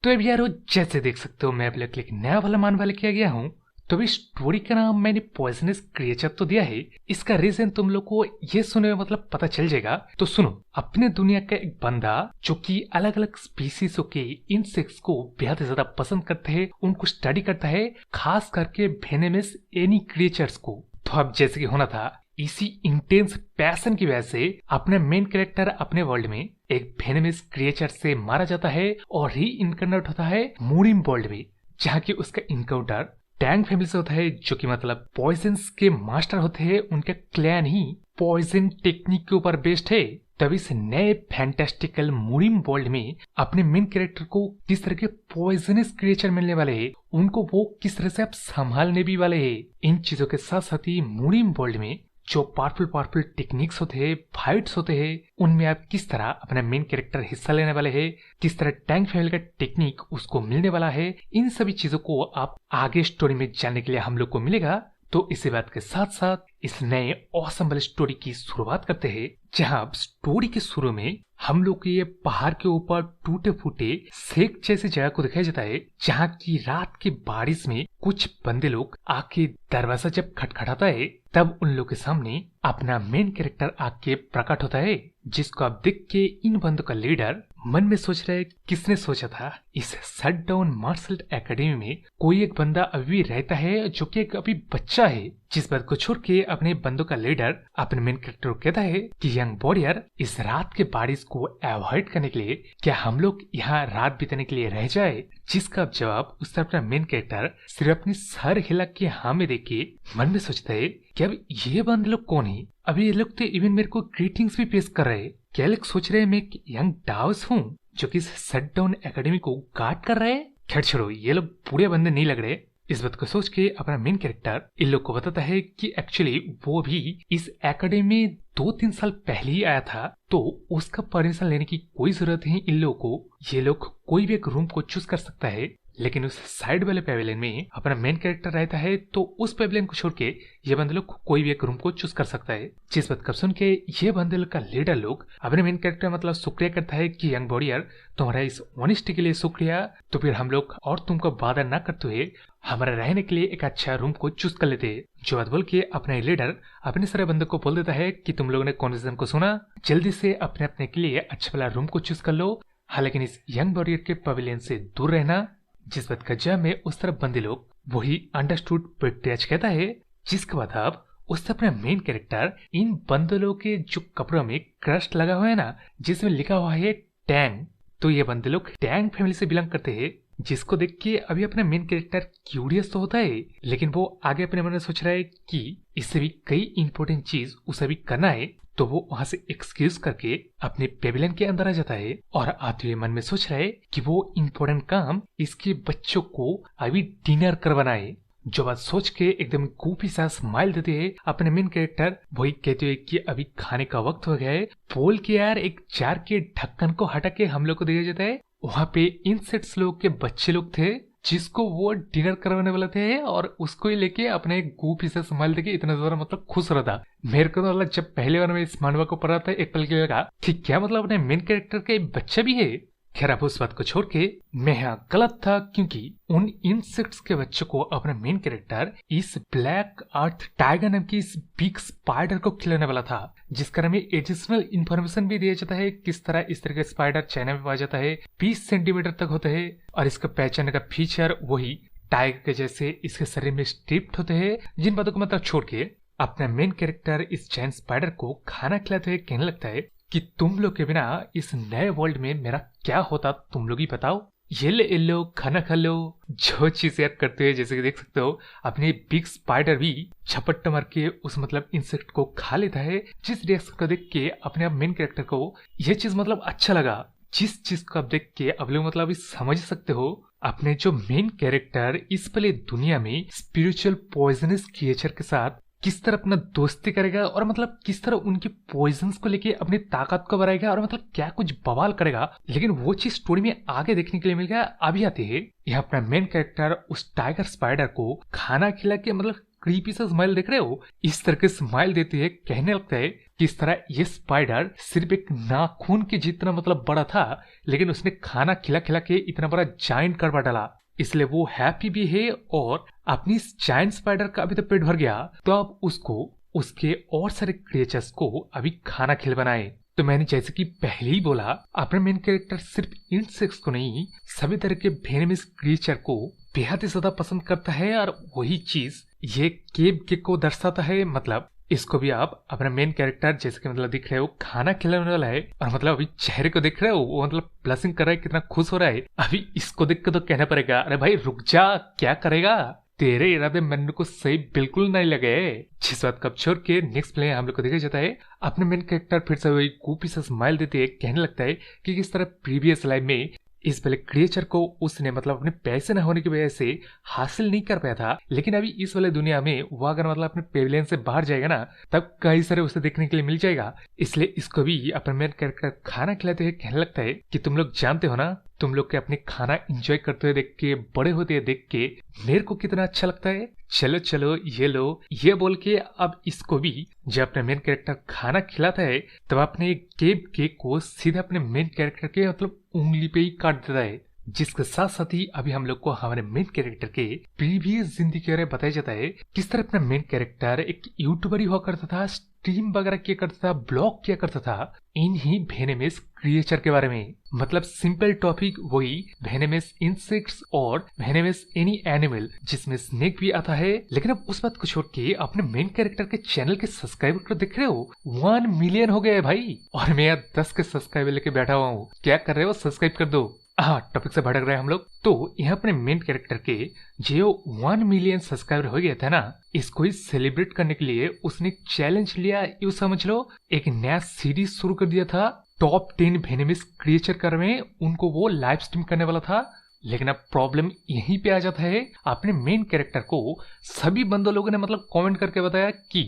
तो अब यारो जैसे देख सकते हो मैं अपने लिए एक नया वाला मानवा लेके आ गया हूँ। तो अभी स्टोरी का नाम मैंने पॉइजनस क्रिएचर तो दिया है, इसका रीजन तुम लोग को ये सुने मतलब पता चल जाएगा। तो सुनो, अपने दुनिया का एक बंदा जो कि अलग अलग स्पीसीज के इंसेक्ट्स को बेहद ज्यादा पसंद करते हैं, उनको स्टडी करता है, खास करके वेनेमस एनी क्रिएचर्स को। तो अब जैसे कि होना था, इसी इंटेंस पैशन की वजह से अपने मेन कैरेक्टर अपने वर्ल्ड में एक वेनेमस क्रिएचर से मारा जाता है और री इनकर्नेट होता है मूरिम वर्ल्ड में, जहाँ की उसका इनकाउंटर टैंग फैमिली से होता है, जो कि मतलब पॉइजन्स के मास्टर होते हैं। उनका क्लैन ही पॉइजन टेक्निक के ऊपर बेस्ड है। तभी इस नए फैंटास्टिकल मूरिम वर्ल्ड में अपने मेन कैरेक्टर को किस तरह के पॉइजनस क्रिएचर मिलने वाले हैं, उनको वो किस तरह से आप संभालने भी वाले हैं। इन चीजों के साथ साथ ही मूरिम वर्ल्ड में जो पावरफुल टेक्निक्स होते हैं, फाइट्स होते हैं, उनमें आप किस तरह अपना मेन कैरेक्टर हिस्सा लेने वाले हैं, किस तरह टैंक फैमिली का टेक्निक उसको मिलने वाला है, इन सभी चीजों को आप आगे स्टोरी में जानने के लिए हम लोग को मिलेगा। तो इसी बात के साथ साथ इस नए ऑसम वाले स्टोरी की शुरुआत करते हैं, जहां स्टोरी के शुरू में हम लोग को ये पहाड़ के ऊपर टूटे फूटे सेक जैसी जगह को दिखाया जाता है, जहाँ की रात की बारिश में कुछ बंदे लोग आके दरवाजा जब खटखटाता है, तब उन लोग के सामने अपना मेन कैरेक्टर आके प्रकट होता है, जिसको आप देख के इन बंदों का लीडर मन में सोच रहा है, किसने सोचा था इस शट डाउन मार्शल एकेडमी में कोई एक बंदा अभी रहता है जो कि एक अभी बच्चा है। जिस बात को छोड़ के अपने बंदों का लीडर अपने मेन कैरेक्टर को कहता है कि यंग वॉरियर, इस रात के बारिश को अवॉइड करने के लिए क्या हम लोग यहाँ रात बिताने के लिए रह जाए। जिसका जवाब उससे अपना मेन कैरेक्टर सिर्फ अपनी सर हिला के हाँ में देख के मन में सोचता है कि अब ये बंदे लोग कौन है। अभी ये लोग तो इवन मेरे को ग्रीटिंग्स भी पेश कर रहे हैं। क्या लोग सोच रहे हैं मैं एक यंग डाउस हूँ जो कि इस शट डाउन एकेडमी को गार्ड कर रहे हैं। खैर छोड़ो, ये लोग पूरे बंदे नहीं लग रहे। इस बात को सोच के अपना मेन कैरेक्टर इन लोग को बताता है कि एक्चुअली वो भी इस एकेडमी में 2-3 साल पहले ही आया था, तो उसका परमिशन लेने की कोई जरूरत नहीं इन लोगों को। ये लोग कोई भी एक रूम को चूज कर सकता है, लेकिन उस साइड वाले पेविलियन में अपना मेन कैरेक्टर रहता है, तो उस पेविलियन को छोड़ के ये बंदे लोग कोई भी एक रूम को चूज कर सकता है। जिस बात का सुन के ये बंदे लोग का लीडर लोग अपने मेन कैरेक्टर मतलब शुक्रिया करता है कि यंग वॉरियर, तुम्हारा इस ऑनेस्टी के लिए शुक्रिया। तो फिर हम लोग और तुमको बाधा न करते हुए हमारा रहने के लिए एक अच्छा रूम को चूज कर लेते। जो बात बोल के अपना लीडर अपने सारे बंदों को बोल देता है कि तुम लोगों ने कॉन्वर्सेशन को सुना, जल्दी से अपने अपने के लिए अच्छा वाला रूम को चूज कर लो, हालांकि इस यंग वॉरियर के पवेलियन से दूर रहना। जिस बात का जवाब में उस तरफ बंदे लोग वही अंडरस्टूड प्रिटेज कहता है। जिसके बाद अब उस तरफ अपना मेन कैरेक्टर इन बंदे के जो कपड़ों में क्रस्ट लगा हुआ है ना, जिसमें लिखा हुआ है टैंग, तो ये बंदे लोग टैंग फैमिली से बिलोंग करते हैं। जिसको देख के अभी अपना मेन कैरेक्टर क्यूरियस तो होता है, लेकिन वो आगे अपने मन में सोच रहा है कि इससे भी कई इंपॉर्टेंट चीज उसे भी करना है। तो वो वहां से एक्सक्यूज करके अपने पेविलियन के अंदर आ जाता है और आते हुए मन में सोच रहा है कि वो इम्पोर्टेंट काम इसके बच्चों को अभी डिनर करवाना है। जो बात सोच के एकदम गूफी सा स्माइल देते हैं अपने मेन कैरेक्टर, वही कहते हुए कि अभी खाने का वक्त हो गया है। बोल के यार एक जार के ढक्कन को हटा के हम लोग को दिया जाता है। वहाँ पे इंसेक्ट्स लोग के बच्चे लोग थे जिसको वो डिनर करवाने वाले थे, और उसको ही लेके अपने गूफी से संभाल देके इतना ज्यादा मतलब खुश रहा था। मेरे को तो मतलब जब पहले बार मैं इस मानवा को पढ़ा था, एक पल के लिए लगा कि क्या मतलब अपने मेन कैरेक्टर का एक बच्चा भी है। खैर अब उस बात को छोड़ के मैं यहाँ गलत था, क्योंकि उन इंसेक्ट्स के बच्चों को अपना मेन कैरेक्टर इस ब्लैक अर्थ टाइगर नाम की इस बिग स्पाइडर को खिलाने वाला था, जिस कारण में एडिशनल इन्फॉर्मेशन भी दिया जाता है किस तरह इस तरह का स्पाइडर चाइना में पाया जाता है, 20 सेंटीमीटर तक होता है, और इसका पहचानने का फीचर वही टाइगर के जैसे इसके शरीर में स्ट्रिप्ड होते हैं। जिन बातों को मतलब छोड़ के अपना मेन कैरेक्टर इस जायंट स्पाइडर को खाना खिलाते हुए कहने लगता है कि तुम लोग के बिना इस नए वर्ल्ड में मेरा क्या होता, तुम लोग ही बताओ। ये लो खाना खा लो। जो चीज यार करते हुए जैसे कि देख सकते हो, अपने बिग स्पाइडर भी झपट्टा मार के उस मतलब इंसेक्ट को खा लेता है। जिस रिएक्शन को देख के अपने आप मेन कैरेक्टर को ये चीज मतलब अच्छा लगा। जिस चीज को आप देख के अब लोग मतलब समझ सकते हो, अपने जो मेन कैरेक्टर इस पले दुनिया में स्पिरिचुअल पॉइजनस क्रिएचर के साथ किस तरह अपना दोस्ती करेगा, और मतलब किस तरह उनकी पॉइजन्स को लेके अपनी ताकत को बढ़ाएगा, और मतलब क्या कुछ बवाल करेगा। लेकिन वो चीज स्टोरी में आगे देखने के लिए मिल गया। अभी आते हैं यहाँ अपना मेन कैरेक्टर उस टाइगर स्पाइडर को खाना खिला के मतलब क्रीपी सा स्माइल देख रहे हो, इस तरह के स्माइल देती है, कहने लगता है कि इस तरह ये स्पाइडर सिर्फ एक नाखून के जितना मतलब बड़ा था, लेकिन उसने खाना खिला खिला के इतना बड़ा जायंट करवा डाला, इसलिए वो हैप्पी भी है और अपनी इस जायंट स्पाइडर का अभी तो पेट भर गया, तो अब उसको उसके और सारे क्रिएचर्स को अभी खाना खिलवाना है। तो मैंने जैसे कि पहले ही बोला, अपना मेन कैरेक्टर सिर्फ इंसेक्ट्स को नहीं, सभी तरह के वेनमस क्रिएचर को बेहद ही ज्यादा पसंद करता है, और वही चीज ये केव के को दर्शाता है। मतलब इसको भी आप अपना मेन कैरेक्टर जैसे कि मतलब दिख रहे हो खाना खिलाने वाला है, और मतलब अभी चेहरे को देख रहे हो, वो मतलब ब्लशिंग कर रहा है, कितना खुश हो रहा है। अभी इसको देख कर तो कहना पड़ेगा, अरे भाई रुक जा, क्या करेगा, तेरे इरादे मेरे को सही बिल्कुल नहीं लगे। जिस बात कब छोड़ के नेक्स्ट प्ले हम लोग को देखा जाता है, अपने मेन कैरेक्टर फिर से वही कूपी सा स्माइल देते है, कहने लगता है कि किस तरह प्रीवियस लाइफ में इस वाले क्रिएचर को उसने मतलब अपने पैसे न होने की वजह से हासिल नहीं कर पाया था, लेकिन अभी इस वाले दुनिया में वो अगर मतलब अपने पेविलियन से बाहर जाएगा ना, तब कई सारे उसे देखने के लिए मिल जाएगा। इसलिए इसको भी अपने मेन कैरेक्टर खाना खिलाते हुए कहने लगता है कि तुम लोग जानते हो ना, तुम लोग के अपने खाना एंजॉय करते हुए देख के, बड़े होते हुए देख के मेरे को कितना अच्छा लगता है। चलो चलो ये लो, ये बोल के अब इसको भी जब अपने मेन कैरेक्टर खाना खिलाता है, तब अपने केक केक को सीधे अपने मेन कैरेक्टर के मतलब उंगली पे ही काट देता है। जिसके साथ साथ ही अभी हम लोग को हमारे मेन कैरेक्टर के प्रीवियस जिंदगी के बारे में बताया जाता है, किस तरह अपना मेन कैरेक्टर एक यूट्यूबर ही हुआ करता था, स्ट्रीम वगैरह किया करता था, ब्लॉग किया करता था इन्हीं वेनमस क्रिएचर के बारे में। मतलब सिंपल टॉपिक वही वेनमस इंसेक्ट्स और वेनमस एनी एनिमल, जिसमें स्नेक भी आता है। लेकिन अब उस बात को छोड़ के अपने मेन कैरेक्टर के चैनल के सब्सक्राइबर को देख रहे हो, 1 मिलियन हो गए भाई, और मैं यहाँ 10 के सब्सक्राइबर लेके बैठा हुआ हूँ। क्या कर रहे हो, सब्सक्राइब कर दो। हाँ, टॉपिक से भटक रहे हैं हम लोग। तो यहाँ अपने मेन कैरेक्टर के जो 1 मिलियन सब्सक्राइबर हो गया था ना, इसको ही सेलिब्रेट करने के लिए उसने चैलेंज लिया, यूं समझ लो एक नया सीरीज शुरू कर दिया था, टॉप 10 वेनमस क्रिएचर कर में उनको वो लाइव स्ट्रीम करने वाला था। लेकिन अब प्रॉब्लम यहीं पे आ जाता है, अपने मेन कैरेक्टर को सभी बंदो लोगों ने मतलब कमेंट करके बताया कि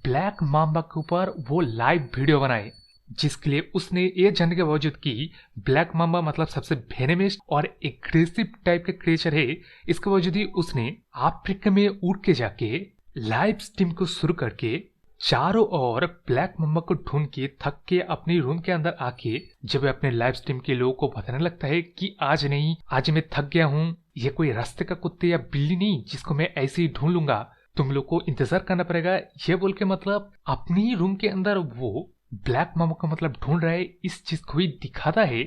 ब्लैक माम्बा के ऊपर वो लाइव वीडियो बनाए, जिसके लिए उसने ये जानने के बावजूद कि ब्लैक माम्बा मतलब सबसे वेनमस और एग्रेसिव टाइप के क्रिएचर है, इसके बावजूद ही उसने अफ्रीका में उड़ के जाके लाइव स्ट्रीम को शुरू करके चारों ओर ब्लैक माम्बा को ढूंढ के थक के अपने रूम के अंदर आके जब अपने लाइव स्ट्रीम के लोगों को बताने लगता है कि आज नहीं, आज मैं थक गया हूँ, ये कोई रास्ते का कुत्ते या बिल्ली नहीं जिसको मैं ऐसे ही ढूंढ लूंगा, तुम लोग को इंतजार करना पड़ेगा। ये बोल के मतलब अपने ही रूम के अंदर वो ब्लैक मामा का मतलब ढूंढ रहा है, इस चीज को भी दिखाता है।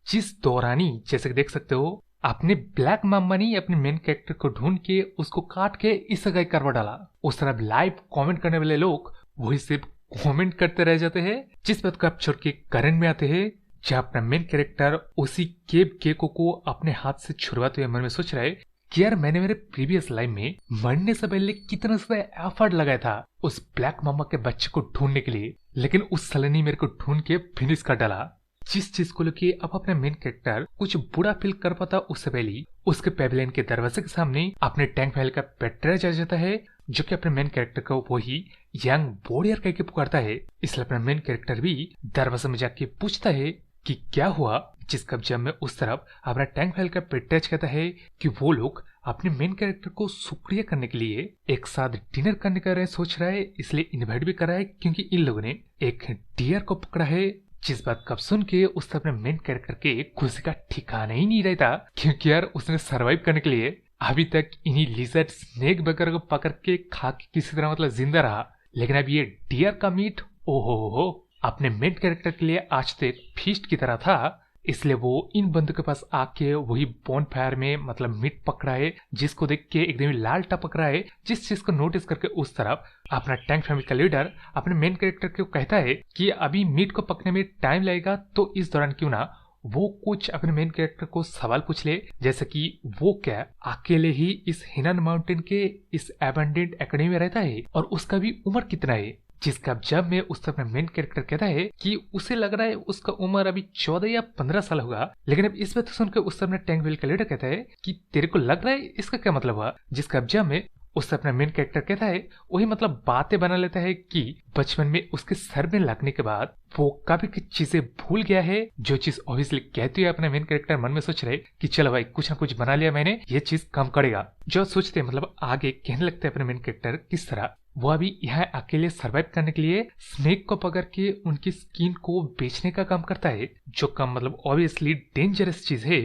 जिस दौरानी जैसे कि देख सकते हो, अपने ब्लैक मामा ने अपने मेन कैरेक्टर को ढूंढ के उसको काट के इस जगह करवा डाला। उस तरह लाइव कमेंट करने वाले लोग वही सिर्फ कमेंट करते रह जाते हैं। जिस बात को आप छोड़ के करंट में आते हैं, जहाँ अपना मेन कैरेक्टर उसी केव केको को अपने हाथ से छुड़वाते हुए मन में सोच रहा है कि यार मैंने मेरे प्रीवियस लाइफ में मरने से पहले कितना ज्यादा एफर्ट लगाया था उस ब्लैक मामा के बच्चे को ढूंढने के लिए, लेकिन उस साले ने मेरे को ढूंढ के फिनिश कर डाला। जिस चीज को लेके अब अपना मेन कैरेक्टर कुछ बुरा फील कर पाता, उससे पहले उसके पेविलियन के दरवाजे के सामने अपने टैंक फैल का पेट्रा जा जाता है, जो कि अपने मेन कैरेक्टर को वही यंग वॉरियर कह के पुकारता है। इसलिए अपना मेन कैरेक्टर भी दरवाजे में जाके पूछता है कि क्या हुआ, जिसका जब में उस तरफ अपना टैंक फाइल का पेट्रेज कहता है कि वो लोग अपने मेन कैरेक्टर को शुक्रिया करने के लिए एक साथ डिनर करने का सोच रहा है, इसलिए इनवाइट भी कर रहा है क्योंकि इन लोगों ने एक डियर को पकड़ा है। जिस बात का सुन के उस अपने मेन कैरेक्टर के खुशी का ठिकाना ही नहीं रहता, क्योंकि यार उसने सरवाइव करने के लिए अभी तक इन्हीं लिजर्ड स्नेक वगैरह को पकड़ के खा के किसी तरह मतलब जिंदा रहा, लेकिन अब ये डियर का मीट ओहो हो अपने मेन कैरेक्टर के लिए आज तो एक फीस्ट की तरह था। इसलिए वो इन बंदों के पास आके वही बॉन फायर में मतलब मीट पकड़ा है, जिसको देख के एकदम लाल टपक रहा है। जिस चीज को नोटिस करके उस तरफ अपना टैंक फैमिली का लीडर अपने मेन कैरेक्टर को कहता है कि अभी मीट को पकने में टाइम लगेगा, तो इस दौरान क्यों ना वो कुछ अपने मेन कैरेक्टर को सवाल पूछ ले, जैसे कि वो क्या अकेले ही इस हिनन माउंटेन के इस एबंडेंट एकेडमी में रहता है और उसका भी उम्र कितना है। जिसका जब में उस अपना मेन कैरेक्टर कहता है कि उसे लग रहा है उसका उम्र अभी 14 या 15 साल होगा, लेकिन अब इस बात सुनकर उस अपने टैंक व्हील का लीडर कहता है कि तेरे को लग रहा है, इसका क्या मतलब हुआ। जिसका जब में उससे अपना मेन कैरेक्टर कहता है, वही मतलब बातें बना लेता है कि बचपन में उसके सर में लगने के बाद वो काफी कुछ चीजें भूल गया है। जो चीज ऑब्वियसली कहती है अपना मेन कैरेक्टर मन में सोच रहे कि चलो भाई कुछ ना कुछ बना लिया मैंने, ये चीज काम करेगा। जो सोचते मतलब आगे कहने लगते हैं अपने मेन कैरेक्टर किस तरह वो अभी यहाँ अकेले सरवाइव करने के लिए स्नेक को पकड़ के उनकी स्किन को बेचने का काम करता है, जो काम मतलब ऑब्वियसली डेंजरस चीज है।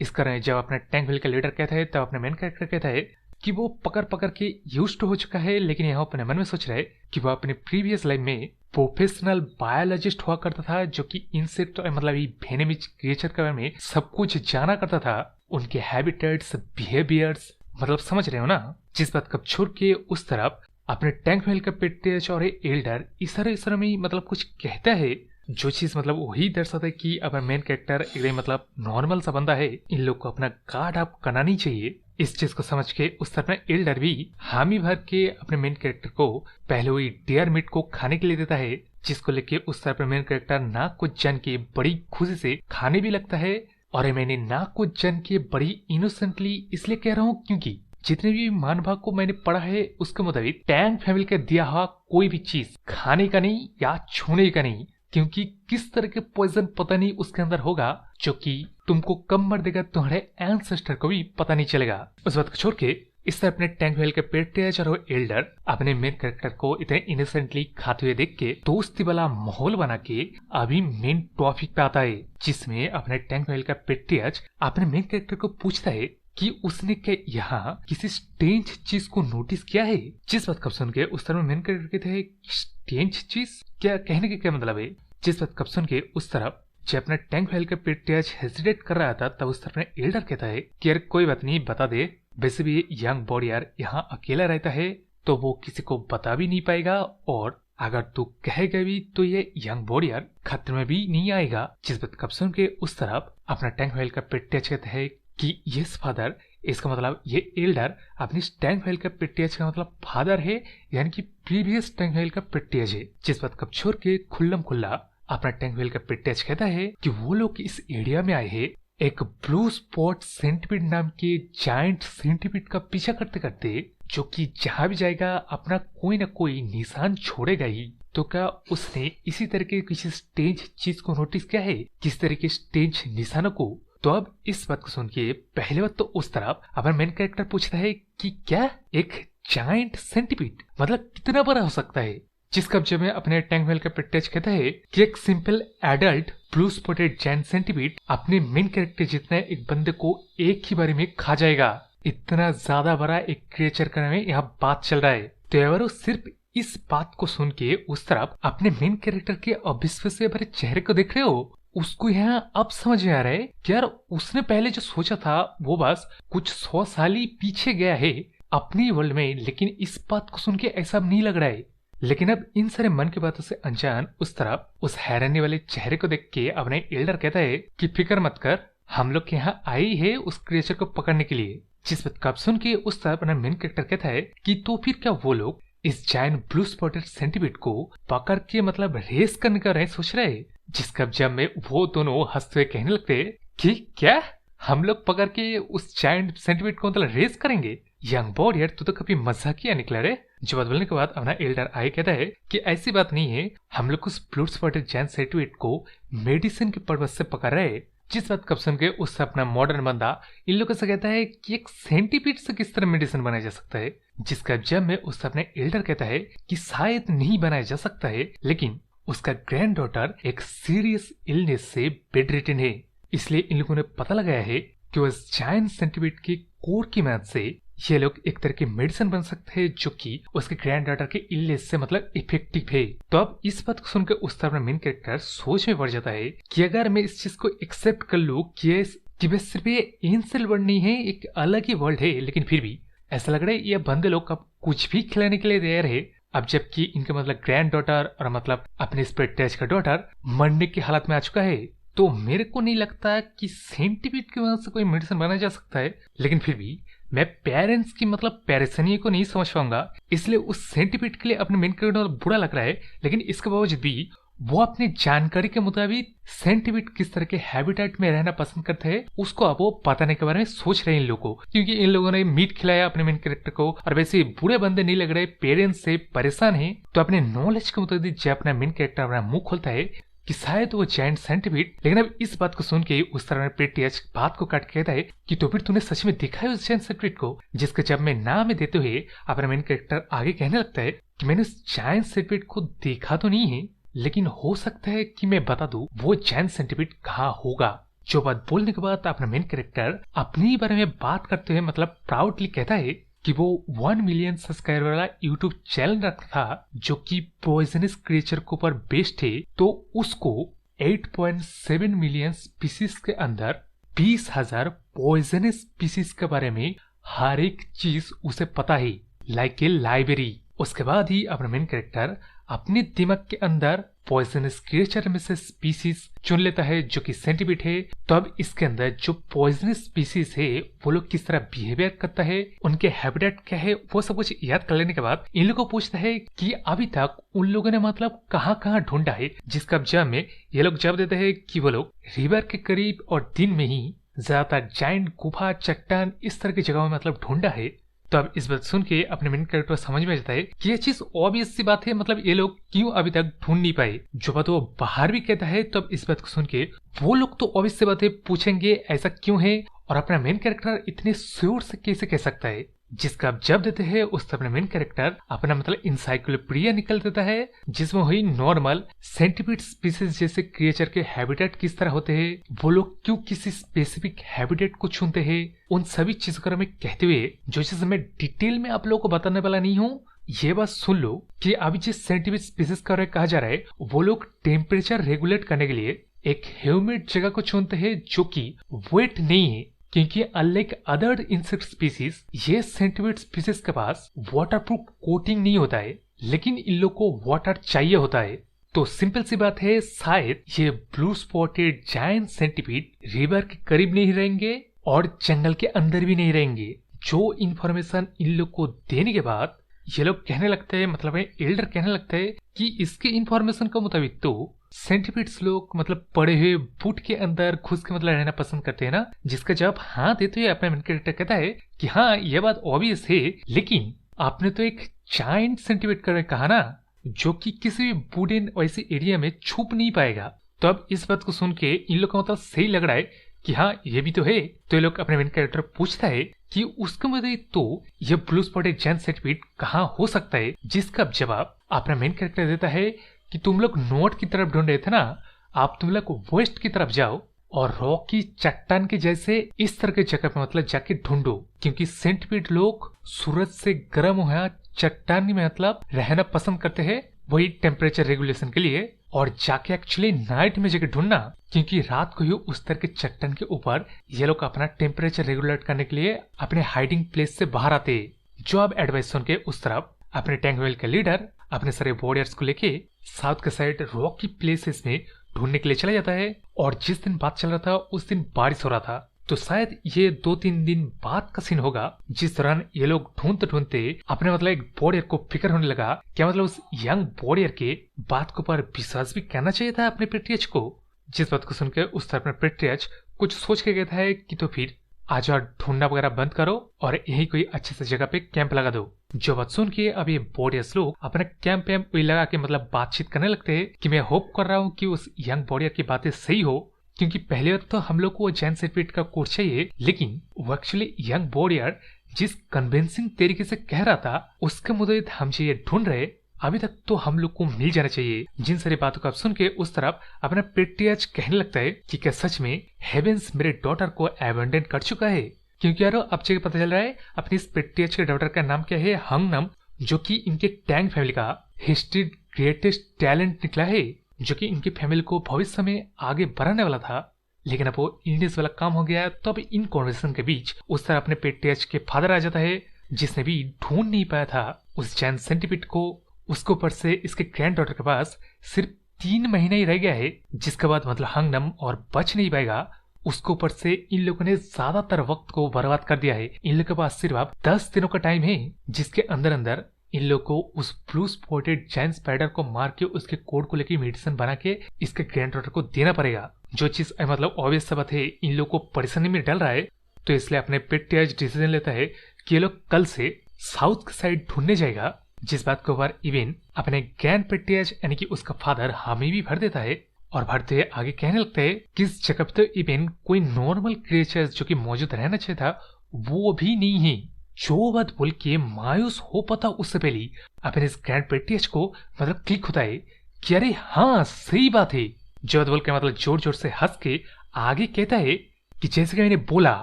इस कारण जब अपना टैंक व्हील का लीडर कहता है तब अपने मेन कैरेक्टर कहता है कि वो पकड़ पकड़ के यूज्ड हो चुका है, लेकिन यहाँ अपने मन में सोच रहा है कि वो अपने प्रीवियस लाइफ में प्रोफेशनल बायोलॉजिस्ट हुआ करता था, जो कि इंसेक्ट मतलब वेनेमिक क्रिएचर के बारे में सब कुछ जाना करता था, उनके हैबिटेट्स बिहेवियर्स, मतलब समझ रहे हो ना। जिस बात कब छोड़ के उस तरफ अपने टैंक व्हील का पेटेज और एल्डर इस तरह में मतलब कुछ कहता है, जो चीज मतलब वही दर्शाता है कि अपना मेन कैरेक्टर एकदम मतलब नॉर्मल सा बंदा है, इन लोग को अपना गार्ड अप करना नहीं चाहिए। इस चीज को समझ के उस तरफ में एल्डर भी हामी भर के अपने मेन कैरेक्टर को पहले वही डियर मीट को खाने के लिए देता है, जिसको लेके उस तरफ में मेन कैरेक्टर नाक को जन के बड़ी खुशी से खाने भी लगता है। और मैंने नाक को जन के बड़ी इनोसेंटली इसलिए कह रहा हूँ क्योंकि जितने भी महानुभाव को मैंने पढ़ा है उसके मुताबिक टैंक फैमिली का दिया हुआ कोई भी चीज खाने का नहीं या छूने का नहीं, क्योंकि किस तरह के पॉइजन पता नहीं उसके अंदर होगा जो कि तुमको कम मर देगा, तुम्हारे एंसेस्टर को भी पता नहीं चलेगा। उस बात को छोड़ के इस तरह अपने टैंक व्हील के पेट और एल्डर अपने मेन कैरेक्टर को इतने इनोसेंटली खाते हुए देख के दोस्ती वाला माहौल बना के अभी मेन टॉपिक पे आता है, जिसमें अपने टैंक व्हील का पेट अपने मेन कैरेक्टर को पूछता है कि उसने क्या यहाँ किसी स्ट्रेंज चीज को नोटिस किया है। जिस बात कब सुन के उस तरफ मेन कैरेक्टर कहते हैं स्ट्रेंज चीज क्या कहने का क्या मतलब है। जिस बात कब सुन के उस तरफ जब अपना टैंक व्हील का पेट हेजिटेट कर रहा था तब उस तरफ में एल्डर कहता है कि यार कोई बात नहीं बता दे, वैसे भी यंग वॉरियर यहाँ अकेला रहता है तो वो किसी को बता भी नहीं पाएगा, और अगर तू कहेगा भी तो ये यंग वॉरियर खतरे में भी नहीं आएगा। जिस बात कब सुन के उस तरफ अपना टैंक व्हील का पेट कहता है कि यस फादर, इसका मतलब ये एल्डर अपनी टैंक व्हील का पेटेज का मतलब फादर है, यानी कि प्रीवियस टैंक व्हील का पेटेज है। जिस बात कब छोड़ के खुल्लम खुल्ला अपना टैंक व्हील का पेटेज कहता है कि वो लोग इस एरिया में आए हैं एक ब्लू स्पॉट सेंटीपीड नाम के जायंट सेंटीपीड का पीछा करते करते, जो कि जहां भी जाएगा अपना कोई ना कोई निशान छोड़ेगा ही। तो क्या उसने इसी तरह के किसी स्ट्रेंज चीज को नोटिस किया है, किस तरह के स्ट्रेंज निशानों को। तो अब इस बात को सुन के पहले बात तो उस तरफ अपना मेन कैरेक्टर पूछता है कि क्या एक जायंट सेंटीपीड मतलब कितना बड़ा हो सकता है। जिस कब्जे में अपने टैंक व्हील का पेटेज कहता है कि एक simple adult blue spotted giant centipede अपने मेन कैरेक्टर जितने एक बंदे को एक ही बारी में खा जाएगा। इतना ज्यादा बड़ा एक क्रिएचर करने में यहाँ बात चल रहा है। तो एवरो सिर्फ इस बात को सुन के उस तरफ अपने मेन कैरेक्टर के अविश्वास भरे चेहरे को देख रहे हो। उसको यहाँ अब समझ में आ रहा है कि यार उसने पहले जो सोचा था वो बस कुछ 100 साल ही पीछे गया है अपनी वर्ल्ड में, लेकिन इस बात को सुन के ऐसा नहीं लग रहा है। लेकिन अब इन सारे मन की बातों से अनजान उस तरफ उस हैरानी वाले चेहरे को देख के अपने एल्डर कहता है कि फिक्र मत कर, हम लोग यहाँ आए है उस क्रिएचर को पकड़ने के लिए। जिस बात का सुन के उस तरफ अपना मेन कैरेक्टर कहता है कि तो फिर क्या वो लोग इस जायंट ब्लू स्पॉटेड सेंटीपीड को पकड़ के मतलब रेस करने का सोच रहे हैं। जिसका जब में वो दोनों हंसते हुए कहने लगते कि क्या हम लोग पकड़ के उस जायंट सेंटीपीड को मतलब रेस करेंगे। यंग वॉरियर तू तो कभी मजाकिया निकला रे। जो बात बोलने के बाद अपना एल्डर आए कहता है कि ऐसी बात नहीं है, हम लोग उस ब्लू स्पॉटेड जायंट सेंटीपीड को मेडिसिन के पर्पज से पकड़ रहे हैं। जिस बात कब सुन के उससे अपना मॉडर्न बंदा इन लोगों से कहता है कि एक सेंटीपीड से किस तरह मेडिसिन बनाया जा सकता है। जिसका जब में उससे अपने एल्डर कहता है कि शायद नहीं बनाया जा सकता है, लेकिन उसका ग्रैंड डॉटर एक सीरियस इलनेस से बेड रिटन है, इसलिए इन लोगों ने पता लगाया है कि उस जायंट सेंटीपीड के कोर की मदद से ये लोग एक तरह की मेडिसिन बन सकते हैं जो कि उसके ग्रैंड डॉटर के इलनेस से मतलब इफेक्टिव है। तो अब इस बात को सुनकर उस तरह मेन कैरेक्टर सोच में पड़ जाता है कि अगर मैं इस चीज को एक्सेप्ट कर लूं कि वे सिर्फ ये एंशिएंट वर्ल्ड नहीं है, एक अलग ही वर्ल्ड है, लेकिन फिर भी ऐसा लग रहा है ये बंदे लोग अब कुछ भी खिलाने के लिए तैयार है। अब जबकि इनका मतलब ग्रैंड डॉटर और मतलब अपने स्पेटेज का डॉटर मरने की हालत में आ चुका है, तो मेरे को नहीं लगता कि सेंटीपीड की वजह से कोई मेडिसिन बनाया जा सकता है। लेकिन फिर भी मैं पेरेंट्स की मतलब परेशानी को नहीं समझ पाऊंगा, इसलिए उस सेंटीपीड के लिए अपने मेन कैरेक्टर बुरा लग रहा है। लेकिन इसके बावजूद भी वो अपनी जानकारी के मुताबिक सेंटीपीड किस तरह के हैबिटेट में रहना पसंद करते हैं उसको अब वो बताने के बारे में सोच रहे हैं इन लोगों को, क्योंकि इन लोगों ने मीट खिलाया अपने मेन कैरेक्टर को और वैसे बुरे बंदे नहीं लग रहे, पेरेंट्स से परेशान है। तो अपने नॉलेज के मुताबिक जब अपना मेन कैरेक्टर अपना मुंह खोलता है कि शायद वो जायंट सेंटीपीड, लेकिन अब इस बात को सुन के उस तरह में प्रेटियच बात को काट कहता है कि तो फिर तूने सच में देखा है उस जायंट सेंटीपीड को, जिसका जब मैं नाम देते हुए अपना मेन कैरेक्टर आगे कहने लगता है कि मैंने उस जायंट सेंटीपीड को देखा तो नहीं है, लेकिन हो सकता है कि मैं बता दूं वो जायंट सेंटीपीड कहाँ होगा। जो बात बोलने के बाद अपना मेन कैरेक्टर अपने बारे में बात करते हुए मतलब प्राउडली कहता है कि वो 1 मिलियन सब्सक्राइबर वाला यूट्यूब चैनल रखता था जो कि पॉइजनस क्रिएचर के ऊपर बेस्ड थे, तो उसको 8.7 मिलियन स्पीसीज के अंदर 20,000 पॉइजनस स्पीसीज के बारे में हर एक चीज उसे पता है, लाइक ए लाइब्रेरी। उसके बाद ही अपना मेन कैरेक्टर अपने दिमाग के अंदर पॉइजनस क्रिएचर में से स्पीसीज चुन लेता है जो कि सेंटीपीड है। तो अब इसके अंदर जो पॉइजनस स्पीसीज है वो लोग किस तरह बिहेवियर करता है, उनके हैबिटेट क्या है, वो सब कुछ याद कर लेने के बाद इन लोगों को पूछता है कि अभी तक उन लोगों ने मतलब कहाँ कहाँ ढूंढा है, जिसका जवाब में ये लोग जवाब देते हैं कि वो लोग रिवर के करीब और दिन में ही ज्यादातर जाइंट गुफा चट्टान इस तरह की जगहों में मतलब ढूंढा है। तो अब इस बात सुन के अपने मेन कैरेक्टर समझ में आता है कि ये चीज ऑब्वियस सी बात है, मतलब ये लोग क्यों अभी तक ढूंढ नहीं पाए। जो बात वो बाहर भी कहता है तो अब इस बात को सुन के वो लोग तो ऑब्वियस सी बात है पूछेंगे ऐसा क्यों है, और अपना मेन कैरेक्टर इतने श्योर से कैसे कह सकता है, जिसका आप जब देते हैं उस अपने मेन कैरेक्टर अपना मतलब इंसाइक्लोपीडिया निकल देता है जिसमें हुई नॉर्मल सेंटीपीड स्पीसीज जैसे क्रिएचर के हैबिटेट किस तरह होते हैं, वो लोग क्यों किसी स्पेसिफिक हैबिटेट को चुनते हैं, उन सभी चीजों के बारे में कहते हुए जो चीज मैं डिटेल में आप लोगों को बताने वाला नहीं हूँ। ये बात सुन लो कि अभी जिस सेंटीपीड स्पीसीज का कहा जा रहा है वो लोग टेम्परेचर रेगुलेट करने के लिए एक ह्यूमिड जगह को चुनते हैं जो कि वेट नहीं है, क्योंकि अनलाइक अदर इंसेक्ट स्पीसीज ये सेंटीपीड स्पीसीज के पास वाटरप्रूफ कोटिंग नहीं होता है, लेकिन इन लोग को वाटर चाहिए होता है। तो सिंपल सी बात है, शायद ये blue spotted giant centipede river के करीब नहीं रहेंगे और जंगल के अंदर भी नहीं रहेंगे। जो इन्फॉर्मेशन इन लोग को देने के बाद ये लोग कहने लगते हैं, मतलब एल्डर कहने लगता है कि इसके इन्फॉर्मेशन के मुताबिक तो सेंटीपीड्स लोग मतलब पड़े हुए बूट के अंदर घुस के मतलब रहना पसंद करते हैं ना, जिसका जवाब हाँ देते हुए अपना मेन कैरेक्टर कहता है कि हाँ ये बात ऑब्वियस है, लेकिन आपने तो एक जायंट सेंटीपीड कर कहा ना जो कि किसी भी वुडन ऐसे एरिया में छुप नहीं पाएगा। तो अब इस बात को सुन के इन लोग का मतलब सही लग रहा है कि हाँ ये भी तो है। तो ये लोग अपने मेन कैरेक्टर पूछता है कि उसके मुझे तो ये ब्लू स्पॉटेड जायंट सेंटीपीड कहाँ हो सकता है, जिसका जवाब अपना मेन कैरेक्टर देता है कि तुम लोग नॉर्थ की तरफ ढूंढ रहे थे ना, आप तुम लोग वेस्ट की तरफ जाओ और रॉक की चट्टान के जैसे इस तरह के जगह पे मतलब जाके ढूंढो, क्योंकि सेंटीपीड लोग सूरज से गर्म हुआ चट्टान में मतलब रहना पसंद करते हैं, वही टेम्परेचर रेगुलेशन के लिए, और जाके एक्चुअली नाइट में जगह ढूंढना, क्योंकि रात को ही उस तरह के चट्टान के ऊपर ये लोग अपना टेम्परेचर रेगुलेट करने के लिए अपने हाइडिंग प्लेस से बाहर आते। जो अब एडवाइस सुन के उस तरफ अपने टैंक वेल का लीडर अपने सारे वॉरियर्स को लेके साउथ के साइड रॉकी प्लेसेस में ढूंढने के लिए चला जाता है। और जिस दिन बात चल रहा था उस दिन बारिश हो रहा था, तो शायद ये 2-3 दिन बाद का सीन होगा, जिस दौरान ये लोग ढूंढते ढूंढते अपने मतलब एक वॉरियर को फिक्र होने लगा क्या मतलब उस यंग वॉरियर के बात को पर विश्वास भी करना चाहिए था अपने पेट्रियच को। जिस बात को सुनकर उस तरह अपने पेट्रियच कुछ सोच के कहता है कि तो फिर आज ढूंढना वगैरह बंद करो और यही कोई अच्छे से जगह पे कैंप लगा दो। जो बात सुन के अब ये वॉरियर्स लोग अपना कैंप वैम्प लगा के मतलब बातचीत करने लगते हैं कि मैं होप कर रहा हूँ कि उस यंग वॉरियर की बातें सही हो, क्योंकि पहले तो हम लोग को जायंट सेंटीपीड का कोर्स चाहिए, लेकिन वो एक्चुअली यंग वॉरियर जिस कन्विंसिंग तरीके से कह रहा था उसके मुताबिक हम ये ढूंढ रहे, अभी तक तो हम लोग को मिल जाना चाहिए। जिन सारी बातों को आप सुन के उस तरफ अपना पेट्रियच कहने लगता है कि क्या सच में हेवेंस मेरे डॉटर को एबंडन कर चुका है, क्योंकि यारो अब जगह पता चल रहा है अपनी इस पेट्रियच के डॉटर का नाम क्या है, हंगनम, जो कि इनके टैंग फैमिली का हिस्ट्री ग्रेटेस्ट टैलेंट निकला है, जो कि इनकी फैमिली को भविष्य में आगे बढ़ाने वाला था। लेकिन अब वो इंडियंस वाला काम हो गया। तो अब इन कॉन्वर्सेशन के बीच उस तरह अपने पेट्रियच के फादर आ जाता है, जिसने भी ढूंढ नहीं पाया था उस जायंट सेंटीपीड को। उसके ऊपर से इसके ग्रैंड डॉटर के पास सिर्फ 3 महीने ही रह गया है, जिसके बाद मतलब हंगनम और बच नहीं पाएगा। उसके ऊपर से इन लोगों ने ज्यादातर वक्त को बर्बाद कर दिया है। इन लोगों के पास सिर्फ अब 10 दिनों का टाइम है, जिसके अंदर अंदर इन लोग को उस ब्लू स्पॉटेड जायंट स्पाइडर को मार के उसके कोड को लेके मेडिसिन बना के इसके ग्रैंड डॉटर को देना पड़ेगा। जो चीज मतलब ऑब्वियस सा बात है, इन लोग को परेशानी में डाल रहा है, तो इसलिए अपने पेट्टी आज डिसीजन लेता है कि ये लोग कल से साउथ की साइड ढूंढने जाएगा। जिस बात को बार इवेन अपने ग्रैंड पेट्टी यानी कि उसका फादर हमें भी भर देता है और भरते हुए आगे कहने लगता है कि इस जगह पे तो इवेन कोई नॉर्मल क्रिएचर जो कि मौजूद रहना चाहिए था वो भी नहीं है। जो बात बोल के मायूस हो पाता उससे पहले अपने इस ग्रैंड पेट्रियज को क्लिक होता है कि अरे हाँ सही बात है। जो बात बोल के जोर जोर से हंस के आगे कहता है कि जैसे कि मैंने बोला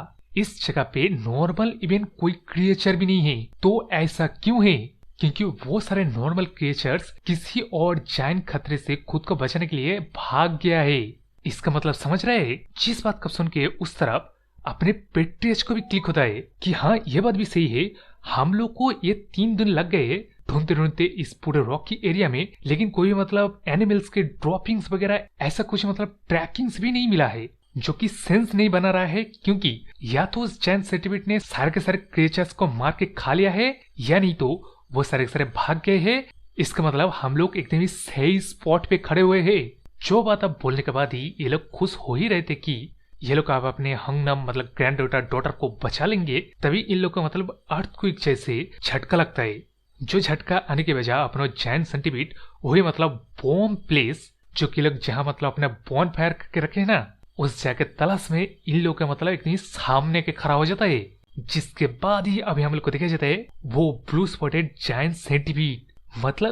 इस जगह पे नॉर्मल इवन कोई क्रिएचर भी नहीं है। तो ऐसा क्यों है? क्योंकि वो सारे नॉर्मल क्रिएचर्स किसी और जायंट खतरे से खुद को बचाने के लिए भाग गया है। इसका मतलब समझ रहे हैं? जिस बात को सुन के उस तरफ अपने पेट्रियज को भी क्लिक होता है कि हाँ ये बात भी सही है, हम लोग को ये 3 दिन लग गए ढूंढते ढूंढते इस पूरे रॉकी एरिया में, लेकिन कोई एनिमल्स के ड्रॉपिंग्स वगैरह ऐसा कुछ ट्रैकिंग्स भी नहीं मिला है, जो कि सेंस नहीं बना रहा है। क्योंकि या तो उस जायंट सेंटीपीड ने सारे के सारे क्रिएचर्स को मार के खा लिया है, या नहीं तो वो सारे के सारे भाग गए हैं। इसका मतलब हम लोग एकदम ही सही स्पॉट पे खड़े हुए हैं। जो बात अब बोलने के बाद ही ये लोग खुश हो ही रहे थे कि ये लोग अब अपने हंगनम ग्रैंड डॉटर को बचा लेंगे। तभी इन लोग को अर्थक्वेक जैसे झटका लगता है। जो झटका आने के बजाय अपना जायंट सेंटीपीड वही बॉम्ब प्लेस जो कि लोग जहाँ अपना बॉन फायर करके रखे है ना, उस जगह तलाश में इन लोग का इतनी सामने के खड़ा हो जाता है। जिसके बाद ही अभी हम लोग को देखा जाता है वो ब्लू स्पॉटेड जायंट सेंटीपीड।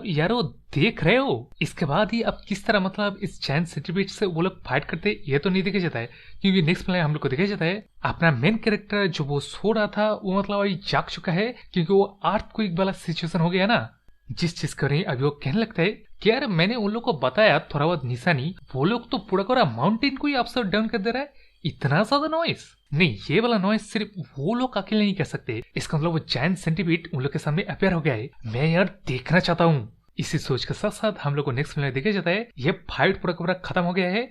यारो देख रहे हो इसके बाद ही अब किस तरह इस जायंट सेंटीपीड से वो लोग फाइट करते ये तो नहीं देखा जाता है, क्योंकि नेक्स्ट प्ले हम लोग को देखा जाता है अपना मेन कैरेक्टर जो वो सो रहा था वो अभी जाग चुका है, क्योंकि वो अर्थक्वेक वाला सिचुएशन हो गया ना। जिस चीज कर रही अभी वो कहने लगता है कि यार मैंने उन लोग को बताया थोड़ा बहुत निशानी, वो लोग तो पूरा माउंटेन को ही अपसाइड डाउन कर दे रहा है। इतना ज्यादा नॉइस नहीं, ये वाला नॉइस सिर्फ वो लोग अकेले नहीं कर सकते। इसका वो जायंट सेंटीपीड उन लोग के सामने अपेयर हो गया है। मैं यार देखना चाहता हूँ। इसी सोच के साथ साथ हम लोग को नेक्स्ट में देखा जाता है ये फाइट पूरा खत्म हो गया है,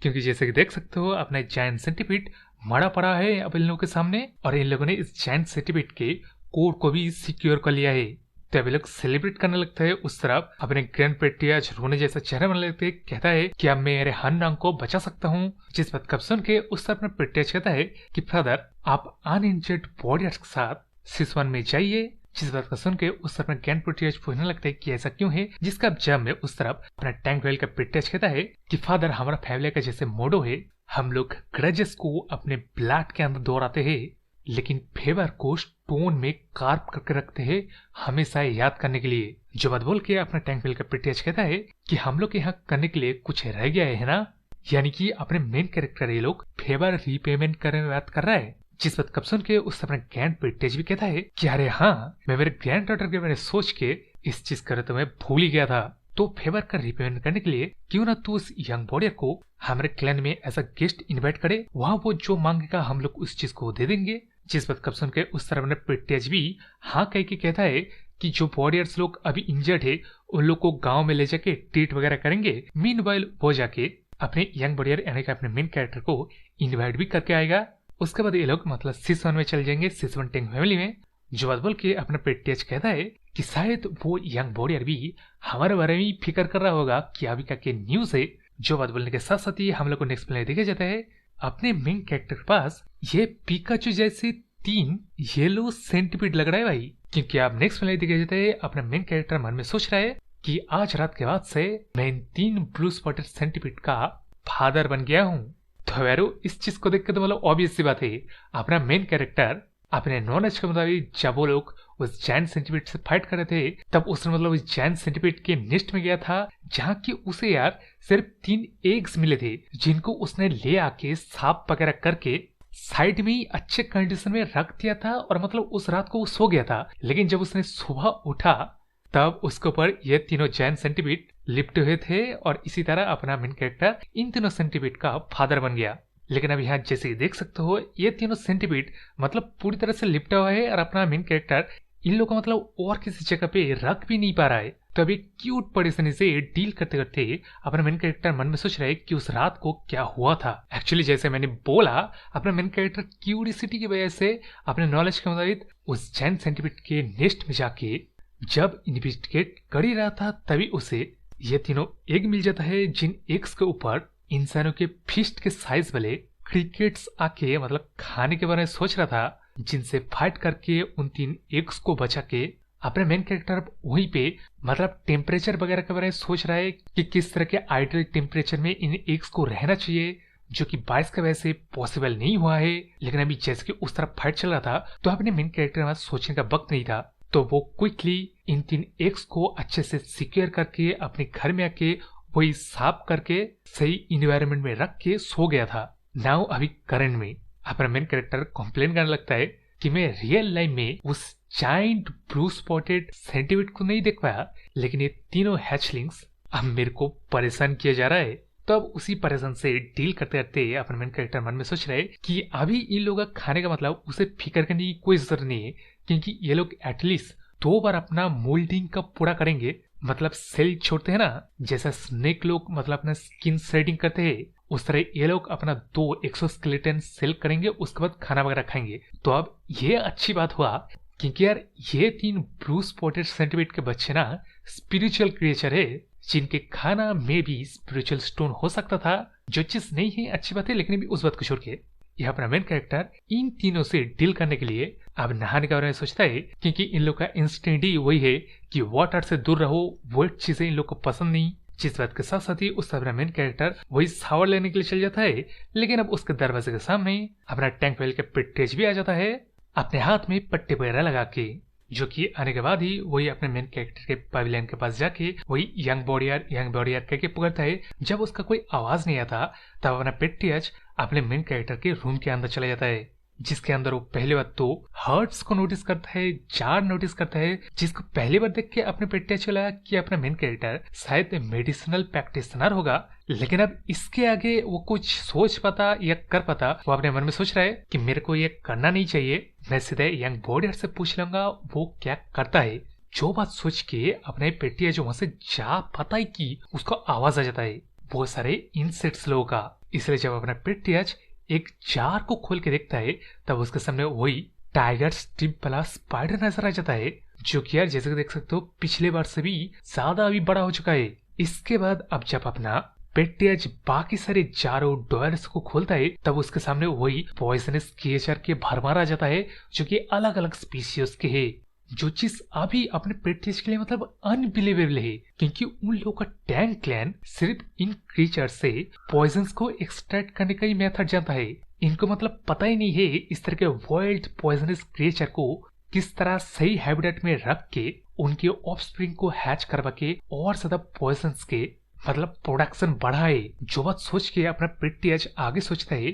क्योंकि जैसे कि देख सकते हो अपना जायंट सेंटीपीड मरा पड़ा है अब इन लोगों के सामने, और इन लोगों ने इस जायंट सेंटीपीड के कोड को भी सिक्योर कर लिया है। तो अभी लोग सेलिब्रेट करने लगता है। उस तरफ अपने ग्रैंड पेट्रियज रोने जैसा चेहरा बनने लगते हैं, कहता है कि अब मैं मेरे हनरंग को बचा सकता हूँ। जिस बात कब सुन के उस तरफ अपना पेट्रियज कहता है कि ब्रदर आप अनइंजर्ड वॉरियर्स के साथ सिसवन में जाइए। जिस बात का सुन के उस तरफ ग्रैंड पेट्रियज पूछने लगता है कि ऐसा क्यों है, जिसका जब में उस तरफ अपना टैंक वेल का पेट्रियज कहता है कि फादर हमारा फैमिली का जैसे मोडो है, हम लोग ग्रजेस को अपने ब्लड के अंदर दोहराते हैं, लेकिन फेवर को स्टोन में कार्व करके रखते हैं हमेशा याद करने के लिए। जो बात बोल के अपना टैंक वेल का पेट्रियज कहता है कि हम लोग यहाँ करने के लिए कुछ रह गया है ना, यानी कि अपने मेन कैरेक्टर ये लोग फेवर रीपेमेंट करने में बात कर रहा है। जिस बात कब सुन के उस अपना ग्रैंड पेट्रियज भी कहता है कि अरे हाँ मैं मेरे ग्रैंड डॉटर के बारे में सोच के इस चीज करे तो मैं भूल ही गया था। तो फेवर का रिपेमेंट करने के लिए क्यों ना तू उस यंग वॉरियर को हमारे क्लैन में एज अ गेस्ट इन्वाइट करे, वहाँ वो जो मांगेगा हम लोग उस चीज को दे देंगे। जिस बात कब सुन के उस तरह पेट्रियज भी हाँ कह के कहता है कि जो वॉरियर्स लोग अभी इंजर्ड है उन लोग को गांव में ले जाके ट्रीट वगैरह करेंगे। मीनवाइल वो जाके अपने यंग वॉरियर यानी कि अपने मेन कैरेक्टर को इन्वाइट भी करके आएगा। उसके बाद ये लोग सिसवन में चल जाएंगे, सिसवन टैंक फैमिली में। जो बात बोल के अपना पेट्रियज कहता है कि शायद वो यंग वॉरियर भी हमारे बारे में फिक्र कर रहा होगा कि अभी का क्या न्यूज है। जो बात बोलने के साथ साथ ही हम लोग को नेक्स्ट प्ले देखा जाता है अपने मेन कैरेक्टर के पास ये पिकाचू जैसे 3 येलो सेंटीपीड लग रहा है भाई, क्योंकि आप नेक्स्ट प्ले देखा जाता है अपना मेन कैरेक्टर मन में सोच रहा है कि आज रात के बाद से मैं इन 3 ब्लू स्पॉटेड सेंटीपीड का फादर बन गया हूँ। तो यारो इस चीज को देख के तो ऑब्वियस सी बात है अपना मेन कैरेक्टर अपने नॉलेज के मुताबिक जब वो लोग उस जायंट सेंटीपीड से फाइट कर रहे थे तब उसने उस जायंट सेंटीपीड के नेस्ट में गया था, जहाँ की उसे यार सिर्फ 3 एग्स मिले थे, जिनको उसने ले आके साफ वगैरह करके साइड में ही अच्छे कंडीशन में रख दिया था। और उस रात को वो सो गया था, लेकिन जब उसने सुबह उठा तब उसके ऊपर ये तीनों जायंट सेंटीपीड लिपटे हुए थे, और इसी तरह अपना मेन कैरेक्टर इन तीनों सेंटीपीड का फादर बन गया। लेकिन अब यहाँ जैसे देख सकते हो ये तीनों सेंटीपीड पूरी तरह से लिपटा हुआ है, और अपना मेन कैरेक्टर इन लोगों को और किसी जगह पे रख भी नहीं पा रहा है। तो अभी क्यूट परेशानी से डील करते करते अपना मेन कैरेक्टर मन में सोच रहा है कि उस रात को क्या हुआ था। एक्चुअली जैसे मैंने बोला अपना मेन कैरेक्टर क्यूरियोसिटी की वजह से अपने नॉलेज के मुताबिक उस जायंट सेंटीपीड के नेस्ट में जाके जब इन्वेस्टिगेट कर ही रहा था तभी उसे ये तीनों एग मिल जाता है, जिन एग्स के ऊपर इंसानों के फिस्ट के साइज वाले क्रिकेट्स आके मतलब खाने के बारे में सोच रहा था, जिनसे फाइट करके उन 3 एग्स को बचा के अपने मेन कैरेक्टर वहीं पे मतलब टेम्परेचर वगैरह के बारे में सोच रहा है कि किस तरह के आइडियल टेम्परेचर में इन एग्स को रहना चाहिए, जो कि 22 का वैसे पॉसिबल नहीं हुआ है। लेकिन अभी जैसे कि उस तरफ फाइट चल रहा था तो अपने मेन कैरेक्टर के पास सोचने का वक्त नहीं था, तो वो क्विकली इन 3 एग्स को अच्छे से सिक्योर करके अपने घर में आके वही साफ करके सही इन्वायरमेंट में रख के सो गया था। नाउ अभी करंट में अपना मेन कैरेक्टर कंप्लेन करने लगता है कि मैं रियल लाइफ में उस जाइंट ब्लू स्पॉटेड सेंटीपीड को नहीं देख पाया, लेकिन ये तीनों हैचलिंग्स अब मेरे को परेशान किया जा रहा है। तो अब उसी परेशान से डील करते करते अपना मेन कैरेक्टर मन में सोच रहे कि अभी इन लोगों का खाने का मतलब उसे फिक्र करने की कोई जरूरत नहीं है, क्योंकि ये लोग एटलीस्ट 2 बार अपना मोल्डिंग का पूरा करेंगे, मतलब सेल छोड़ते हैं ना, जैसा स्नेक लोग मतलब अपना स्किन शेडिंग करते हैं, उस तरह ये लोग अपना 2 एक्सोस्केलेटन सेल करेंगे, उसके बाद खाना वगैरह खाएंगे। तो अब ये अच्छी बात हुआ क्योंकि यार ये 3 ब्लू स्पॉटेड सेंटीपीड के बच्चे ना स्पिरिचुअल क्रिएचर है, जिनके खाना में भी स्पिरिचुअल स्टोन हो सकता था, जो चीज नहीं है अच्छी बात है, लेकिन अभी उस बात को छोड़ के यह अपना मेन कैरेक्टर इन तीनों से डील करने के लिए अब नहाने के बारे में सोचता है, क्योंकि इन लोग का इंस्टिंक्ट ही वही है कि वाटर से दूर रहो, वो चीजें इन लोग को पसंद नहीं। जिस बात के साथ साथ ही उस अपना मेन कैरेक्टर वही शावर लेने के लिए चल जाता है, लेकिन अब उसके दरवाजे के सामने अपना टैंक वेल के पिटेज भी आ जाता है अपने हाथ में पट्टे वगैरह लगा के, जो कि आने के बाद ही वही अपने मेन कैरेक्टर के पवेलियन के पास जाके वही यंग बॉडीयार कह के पुकारता है। जब उसका कोई आवाज नहीं आता तब अपना पेट्रियच अपने मेन कैरेक्टर के रूम के अंदर चला जाता है, जिसके अंदर वो पहली बार तो हर्ट्स को नोटिस करता है, जार नोटिस करता है, जिसको पहली बार देख के अपने पेट्रियच चला कि अपना मेन कैरेक्टर शायद मेडिसिनल प्रैक्टिशनर होगा। लेकिन अब इसके आगे वो कुछ सोच पाता या कर पाता, वो अपने मन में सोच रहा है कि मेरे को ये करना नहीं चाहिए, मैं सीधे यंग बॉडीयार से पूछ लूंगा वो क्या करता है। जो बात सोच के अपने पेट्रियच वहां से जा पाता है कि उसको आवाज आ जाता है बहुत सारे इंसेक्ट्स लोगों का। इसलिए जब अपना पेट्रियच एक जार को खोल के देखता है तब उसके सामने वही टाइगर स्ट्रिप वाला स्पाइडर नजर आ जाता है, जो कि यार जैसे देख सकते हो पिछले बार से भी ज्यादा अभी बड़ा हो चुका है। इसके बाद अब जब अपना पेट्रियच बाकी सारे जारों डोयर्स को खोलता है तब उसके सामने वही पॉइजनस क्रिएचर के भरमार आ जाता है, जो कि अलग अलग स्पीशीज के है, जो चीज अभी अपने पेट्रियच के लिए मतलब अनबिलीवेबल है, क्योंकि उन लोगों का टैंक क्लैन सिर्फ इन क्रीचर से पॉइजन्स को एक्सट्रैक्ट करने का ही मेथड जानता है। इनको मतलब पता ही नहीं है इस तरह के वाइल्ड पॉइजनस क्रिएचर को किस तरह सही हैबिटेट में रख के उनके ऑफस्प्रिंग को हैच करवा के और ज्यादा पॉइजन्स के मतलब प्रोडक्शन बढ़ाए। जो बात सोच के अपना पेट्रियच आगे सोचता है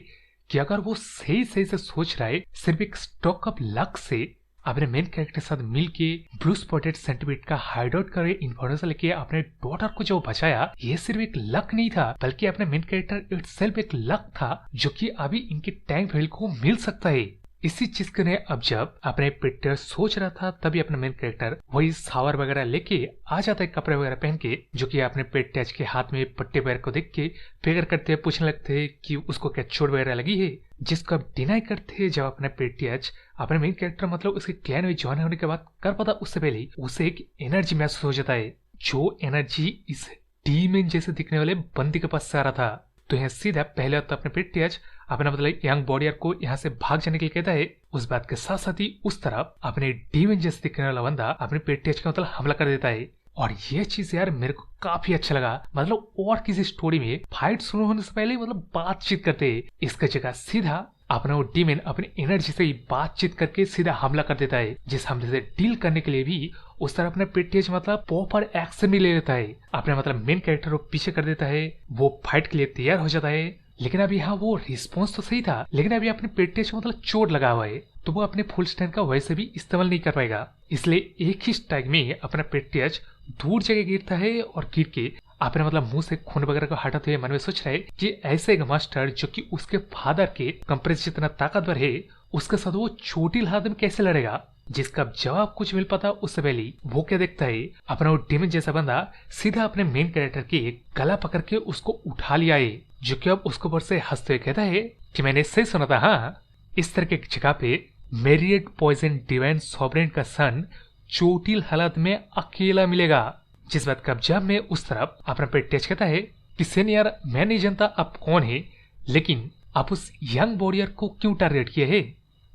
कि अगर वो सही सही से सोच रहा है, सिर्फ एक स्ट्रोक ऑफ लक से अपने मेन कैरेक्टर के साथ मिलके ब्लू स्पॉटेड सेंटीपीड का हाइड आउट करे इन्फॉर्मेशन लेके अपने डॉटर को जो बचाया, ये सिर्फ एक लक नहीं था बल्कि अपने मेन कैरेक्टर इटसेल्फ एक लक था, जो कि अभी इनके टैंक वेल को मिल सकता है। इसी चीज के लिए अब जब अपने पेट्रियच सोच रहा था तभी अपना मेन कैरेक्टर वही शावर वगैरह लेके आ जाता है कपड़े वगैरह पहन के, जो कि अपने पेट्रियच के हाथ में पट्टे वगैरह को देख के फिक्र करते पूछने लगते हैं कि उसको क्या चोट वगैरह लगी है, जिसको अब डिनाई करते हैं। जब अपने पेट्रियच अपने मेन कैरेक्टर मतलब उसके क्लैन में ज्वाइन होने के बाद कर पाता, उससे पहले उसे एक एनर्जी महसूस हो जाता है, जो एनर्जी इस डीमन जैसे दिखने वाले बंदी के पास से आ रहा था। तो यहाँ सीधा पहले तो अपने पेट्रियच अपना मतलब यंग बॉडीयार को यहाँ से भाग जाने के लिए कहता है। उस बात के साथ साथ ही उस तरफ अपने डीमन जैसे दिखने वाला बंदा अपने पेट्रियच का मतलब हमला कर देता है, और ये चीज यार मेरे को काफी अच्छा लगा। मतलब और किसी स्टोरी में फाइट शुरू होने से पहले मतलब बातचीत करते हैं, इसका जगह सीधा अपना वो डीमन अपनी एनर्जी से ही बातचीत करके सीधा हमला कर देता है, जिस हमले से डील करने के लिए भी उस तरह अपने पेट्रियच मतलब प्रॉपर एक्शन भी ले लेता है। अपने मतलब मेन कैरेक्टर को पीछे कर देता है, वो फाइट के लिए तैयार हो जाता है। लेकिन अभी हाँ वो रिस्पॉन्स तो सही था, लेकिन अभी अपने पेट्रियच को मतलब चोट लगा हुआ है, तो वो अपने फुल स्ट्रेंथ का वैसे भी इस्तेमाल नहीं कर पाएगा। इसलिए एक ही स्ट्राइक में अपना पेट्रियच दूर जगह गिरता है और गिर के अपने मतलब मुंह से खून वगैरह को हटाते हुए मन में सोच रहे कि ऐसे एक मास्टर जो कि उसके फादर के कंप्रेस जितना ताकतवर है, उसके साथ वो छोटी हालत में कैसे लड़ेगा। जिसका जवाब कुछ मिल पाता उससे पहले वो क्या देखता है, अपना वो डीमन जैसा बंदा सीधा अपने मेन कैरेक्टर के गला पकड़ के उसको उठा लिया है, जो कि अब उसको ऊपर से हंसते हुए कहता है कि मैंने सही सुना था। हाँ, इस तरह की जगह पे मेरिएट पॉइजन डिवाइन सॉवरेन का सन चोटिल हालत में अकेला मिलेगा। जिस बात का जब मैं उस तरफ अपना पेट टच कहता है कि सेन यार मैं नहीं जानता आप कौन है, लेकिन आप उस यंग वॉरियर को क्यों टारगेट किए है।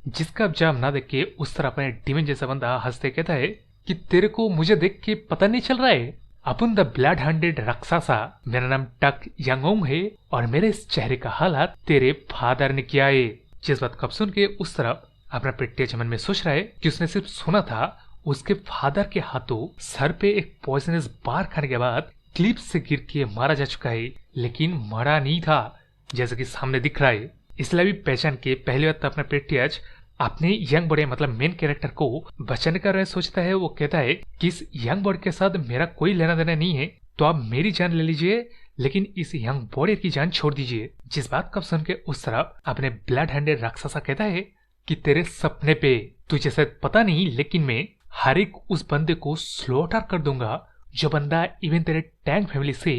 जिसका जवाब ना देख के उस तरह अपने डीमन जैसा बंदा हंसते कहता है कि तेरे को मुझे देख के पता नहीं चल रहा है, अपन द ब्लड हैंडेड राक्षसा, मेरा नाम टक यंगोंग है और मेरे इस चेहरे का हालात तेरे फादर ने किया है। जिस बात को सुन के उस तरफ अपना पेट मन में सोच रहा है कि उसने सिर्फ सुना था उसके फादर के हाथों सर पे एक पॉइजनस बार खाने के बाद क्लिप से गिर के मारा जा चुका है, लेकिन मरा नहीं था जैसे कि सामने दिख रहा है। इसलिए भी पहचान के पहली बार अपना पेट अपने यंग बॉडी मतलब मेन कैरेक्टर को बचाने का सोचता है। वो कहता है कि इस यंग बॉडी के साथ मेरा कोई लेना देना नहीं है, तो आप मेरी जान ले लीजिए, लेकिन इस यंग बॉडी की जान छोड़ दीजिए। जिस बात को सुन के उस तरफ अपने ब्लड हैंडेड राक्षसा कहता है कि तेरे सपने पे तुझे शायद पता नहीं, लेकिन मैं हर एक उस बंदे को स्लॉटर कर दूंगा जो बंदा इवन तेरे टैंक फैमिली से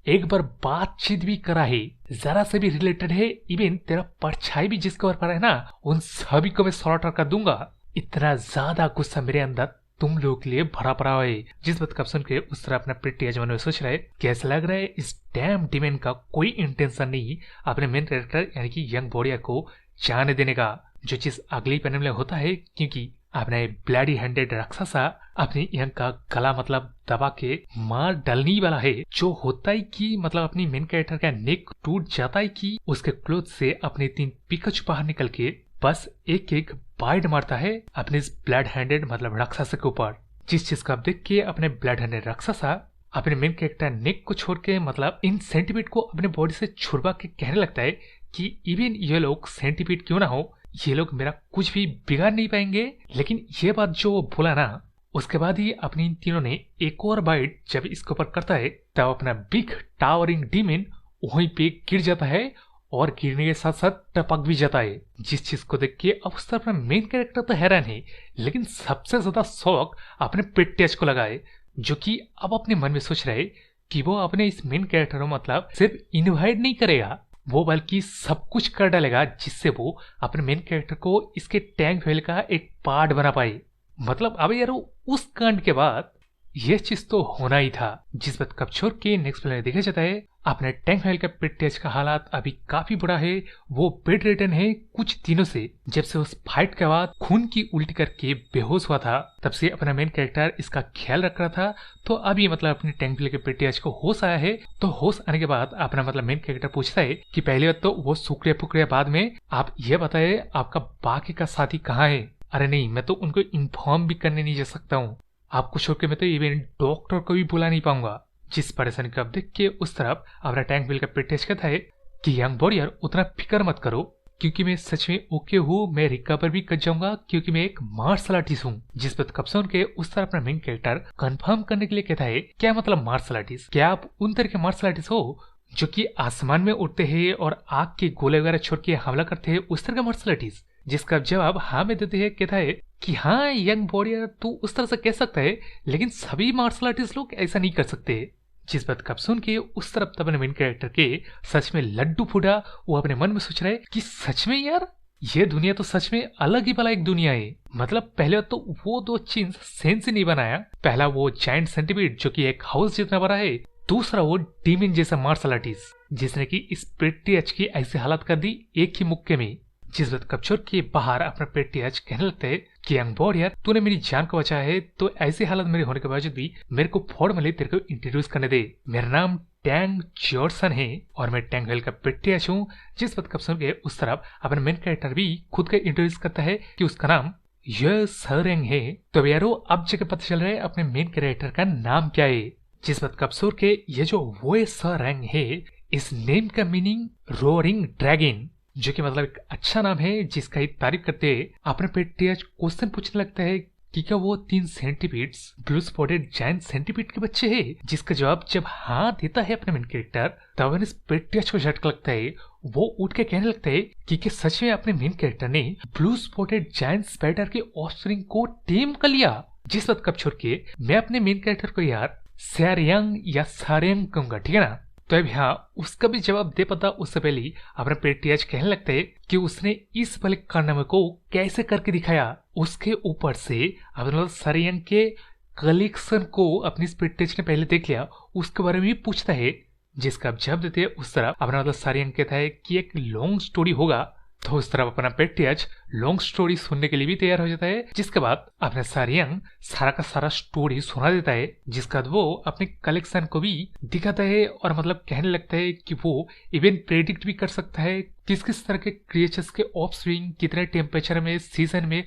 एक बार बातचीत भी करा है, जरा से भी रिलेटेड है, इवन तेरा परछाई भी जिसके ऊपर है ना, उन सभी को मैं स्लॉटर कर दूंगा। इतना ज्यादा गुस्सा मेरे अंदर तुम लोग के लिए भरा पड़ा है। जिस बात का सुन के उस तरह अपना प्रिटी यजमान में सोच रहा है कैसा लग रहा है इस डैम डिमेन का कोई इंटेंशन नहीं अपने मेन कैरेक्टर यानी कि यंग बोडिया को जाने देने का, जो चीज अगली पैनल में होता है, क्योंकि अपने ब्लडी हैंडेड राक्षसा अपनी यंग का गला मतलब दबा के मार डालने वाला है। जो होता ही कि मतलब अपनी मेन कैरेक्टर का नेक टूट जाता है कि उसके क्लोथ से अपने 3 पिकाचू बाहर निकल के बस एक एक बाइट मारता है अपने इस ब्लड हैंडेड मतलब राक्षसा के ऊपर। जिस चीज को आप देख के अपने ब्लड हैंडेड राक्षसा अपने मेन कैरेक्टर नेक को छोड़ के मतलब इन सेंटीपीड को अपने बॉडी से छुड़वा के कहने लगता है कि इवन ये लोग सेंटीपीड क्यों ना हो, ये लोग मेरा कुछ भी बिगाड़ नहीं पाएंगे। लेकिन ये बात जो वो बोला ना, उसके बाद ही अपनी इन तीनों ने एक और बाइट जब इसके ऊपर करता है तब अपना बिग टावरिंग डीमन वहीं पे गिर जाता है और गिरने के साथ साथ टपक भी जाता है। जिस चीज को देख के अब उस तरह अपना मेन कैरेक्टर तो हैरान है, लेकिन सबसे ज्यादा शौक अपने पेट को लगा है, जो कि अब अपने मन में सोच रहे कि वो अपने इस मेन कैरेक्टर को मतलब सिर्फ इनवाइट नहीं करेगा, वो बल्कि सब कुछ कर डालेगा जिससे वो अपने मेन कैरेक्टर को इसके टैंक फैमिली का एक पार्ट बना पाए। मतलब अब यार उस कांड के बाद यह चीज तो होना ही था। जिस बात कब छोड़ के नेक्स्ट प्लान देखा जाता है अपने टैंक फैमिली का पेट का हालात अभी काफी बुरा है, वो बेड रिटर्न है कुछ दिनों से। जब से उस फाइट के बाद खून की उल्टी करके बेहोश हुआ था तब से अपना मेन कैरेक्टर इसका ख्याल रख रहा था। तो अभी मतलब अपने टैंक फैमिली के पेट को होश आया है, तो होश आने के बाद अपना मतलब मेन कैरेक्टर पूछता है कि पहले बात तो वो सुकड़े फुकड़े बाद में आप ये बताए आपका बाकी का साथी कहाँ है। अरे नहीं, मैं तो उनको इन्फॉर्म भी करने नहीं जा सकता हूँ, आपको छोड़ के मैं तो इवन डॉक्टर को भी बुला नहीं पाऊंगा। जिस परेशानी को अब देख के उस तरफ अपना टैंक बिल का पेट कहता है कि यंग वॉरियर उतना फिक्र मत करो, क्योंकि मैं सच में ओके हूँ, मैं रिकवर भी कर जाऊंगा क्योंकि मैं एक मार्शल आर्टिस्ट हूँ। जिस बात कब सुन के उस तरह अपना मेन कैरेक्टर कंफर्म करने के लिए कहता है क्या मतलब मार्शल आर्टिस्ट, क्या आप उन तरह के मार्शल आर्टिस्ट हो जो कि आसमान में उड़ते हैं और आग के गोले वगैरह छोड़ के हमला करते हैं, उस तरह का मार्शल आर्टिस्ट? जिसका जवाब हाँ में देते हैं, कहता है कि हाँ यंग वॉरियर तू उस तरह से कह सकता है, लेकिन सभी मार्शल आर्टिस्ट लोग ऐसा नहीं कर सकते। जिस बात कब सुन के उस तरफ तब अपने मेन कैरेक्टर के सच में लड्डू फूटा। वो अपने मन में सोच रहे कि सच में यार ये दुनिया तो सच में अलग ही भला एक दुनिया है। मतलब पहले तो वो 2 चीज सेंस ही नहीं बनाया, पहला वो जायंट सेंटीपीड जो कि एक हाउस जितना बड़ा है, दूसरा वो डीमन जैसा मार्शल आर्टिस्ट जिसने की इस पेट्रियच की ऐसी हालत कर दी एक ही मुक्के में। जिस बात कपचोर के बाहर अपना पेट्रियच कहने लगता है कि यंग वॉरियर तूने मेरी जान को बचाया है, तो ऐसी हालत मेरे होने के बावजूद भी मेरे को फॉर्मली तेरे को इंट्रोड्यूस करने दे। मेरा नाम टैंग जॉर्सन है और मैं टैंग वेल का पेट्रियच हूँ। जिस बात कपचोर के उस तरफ अपना मेन कैरेक्टर भी खुद का इंट्रोड्यूस करता है कि उसका नाम ये सरेंग है। तो यारो अब जगह पता चल रहा है अपने मेन कैरेक्टर का नाम क्या है। जिस बात कपसूर के ये जो वो सरेंग है, इस नेम का मीनिंग रोरिंग ड्रैगन, जो कि मतलब एक अच्छा नाम है जिसका ही तारीफ करते अपने पेट्रियच क्वेश्चन पूछने लगता है कि क्या वो 3 centipedes blue spotted giant centipede के बच्चे हैं। जिसका जवाब जब हाँ देता है अपने मेन कैरेक्टर तब इस पेट्रियच को झटका लगता है। वो उठ के कहने लगता है कि सच में अपने मेन कैरेक्टर ने ब्लू स्पॉटेड जायंट स्पाइडर के ऑफस्प्रिंग को टेम कर लिया। जिस बात कब छोड़ के मैं अपने मेन कैरेक्टर को यार सरेंग या सरेंग कहूंगा, ठीक है ना। तो अब यहाँ उसका भी जवाब दे पाता उससे पहले अपने पेट्रियाज कहने लगते हैं कि उसने इस वाले कारनामे को कैसे करके दिखाया। उसके ऊपर से अपने सरियंग के कलेक्शन को अपनी पेट्रियाज ने पहले देख लिया, उसके बारे में भी पूछता है, जिसका आप जवाब देते हैं उस तरह अपना सरियंग कहता है कि एक लॉन्ग स्टोरी होगा। तो उस तरफ अपना पेट्रियाज लॉन्ग स्टोरी सुनने के लिए भी तैयार हो जाता है, जिसके बाद अपने सरियंग सारा का सारा स्टोरी सुना देता है, जिसका बाद वो अपने कलेक्शन को भी दिखाता है और कहने लगता है कि वो इवन प्रेडिक्ट भी कर सकता है किस किस तरह के क्रिएचर्स के ऑफ स्विंग कितने टेम्परेचर में सीजन में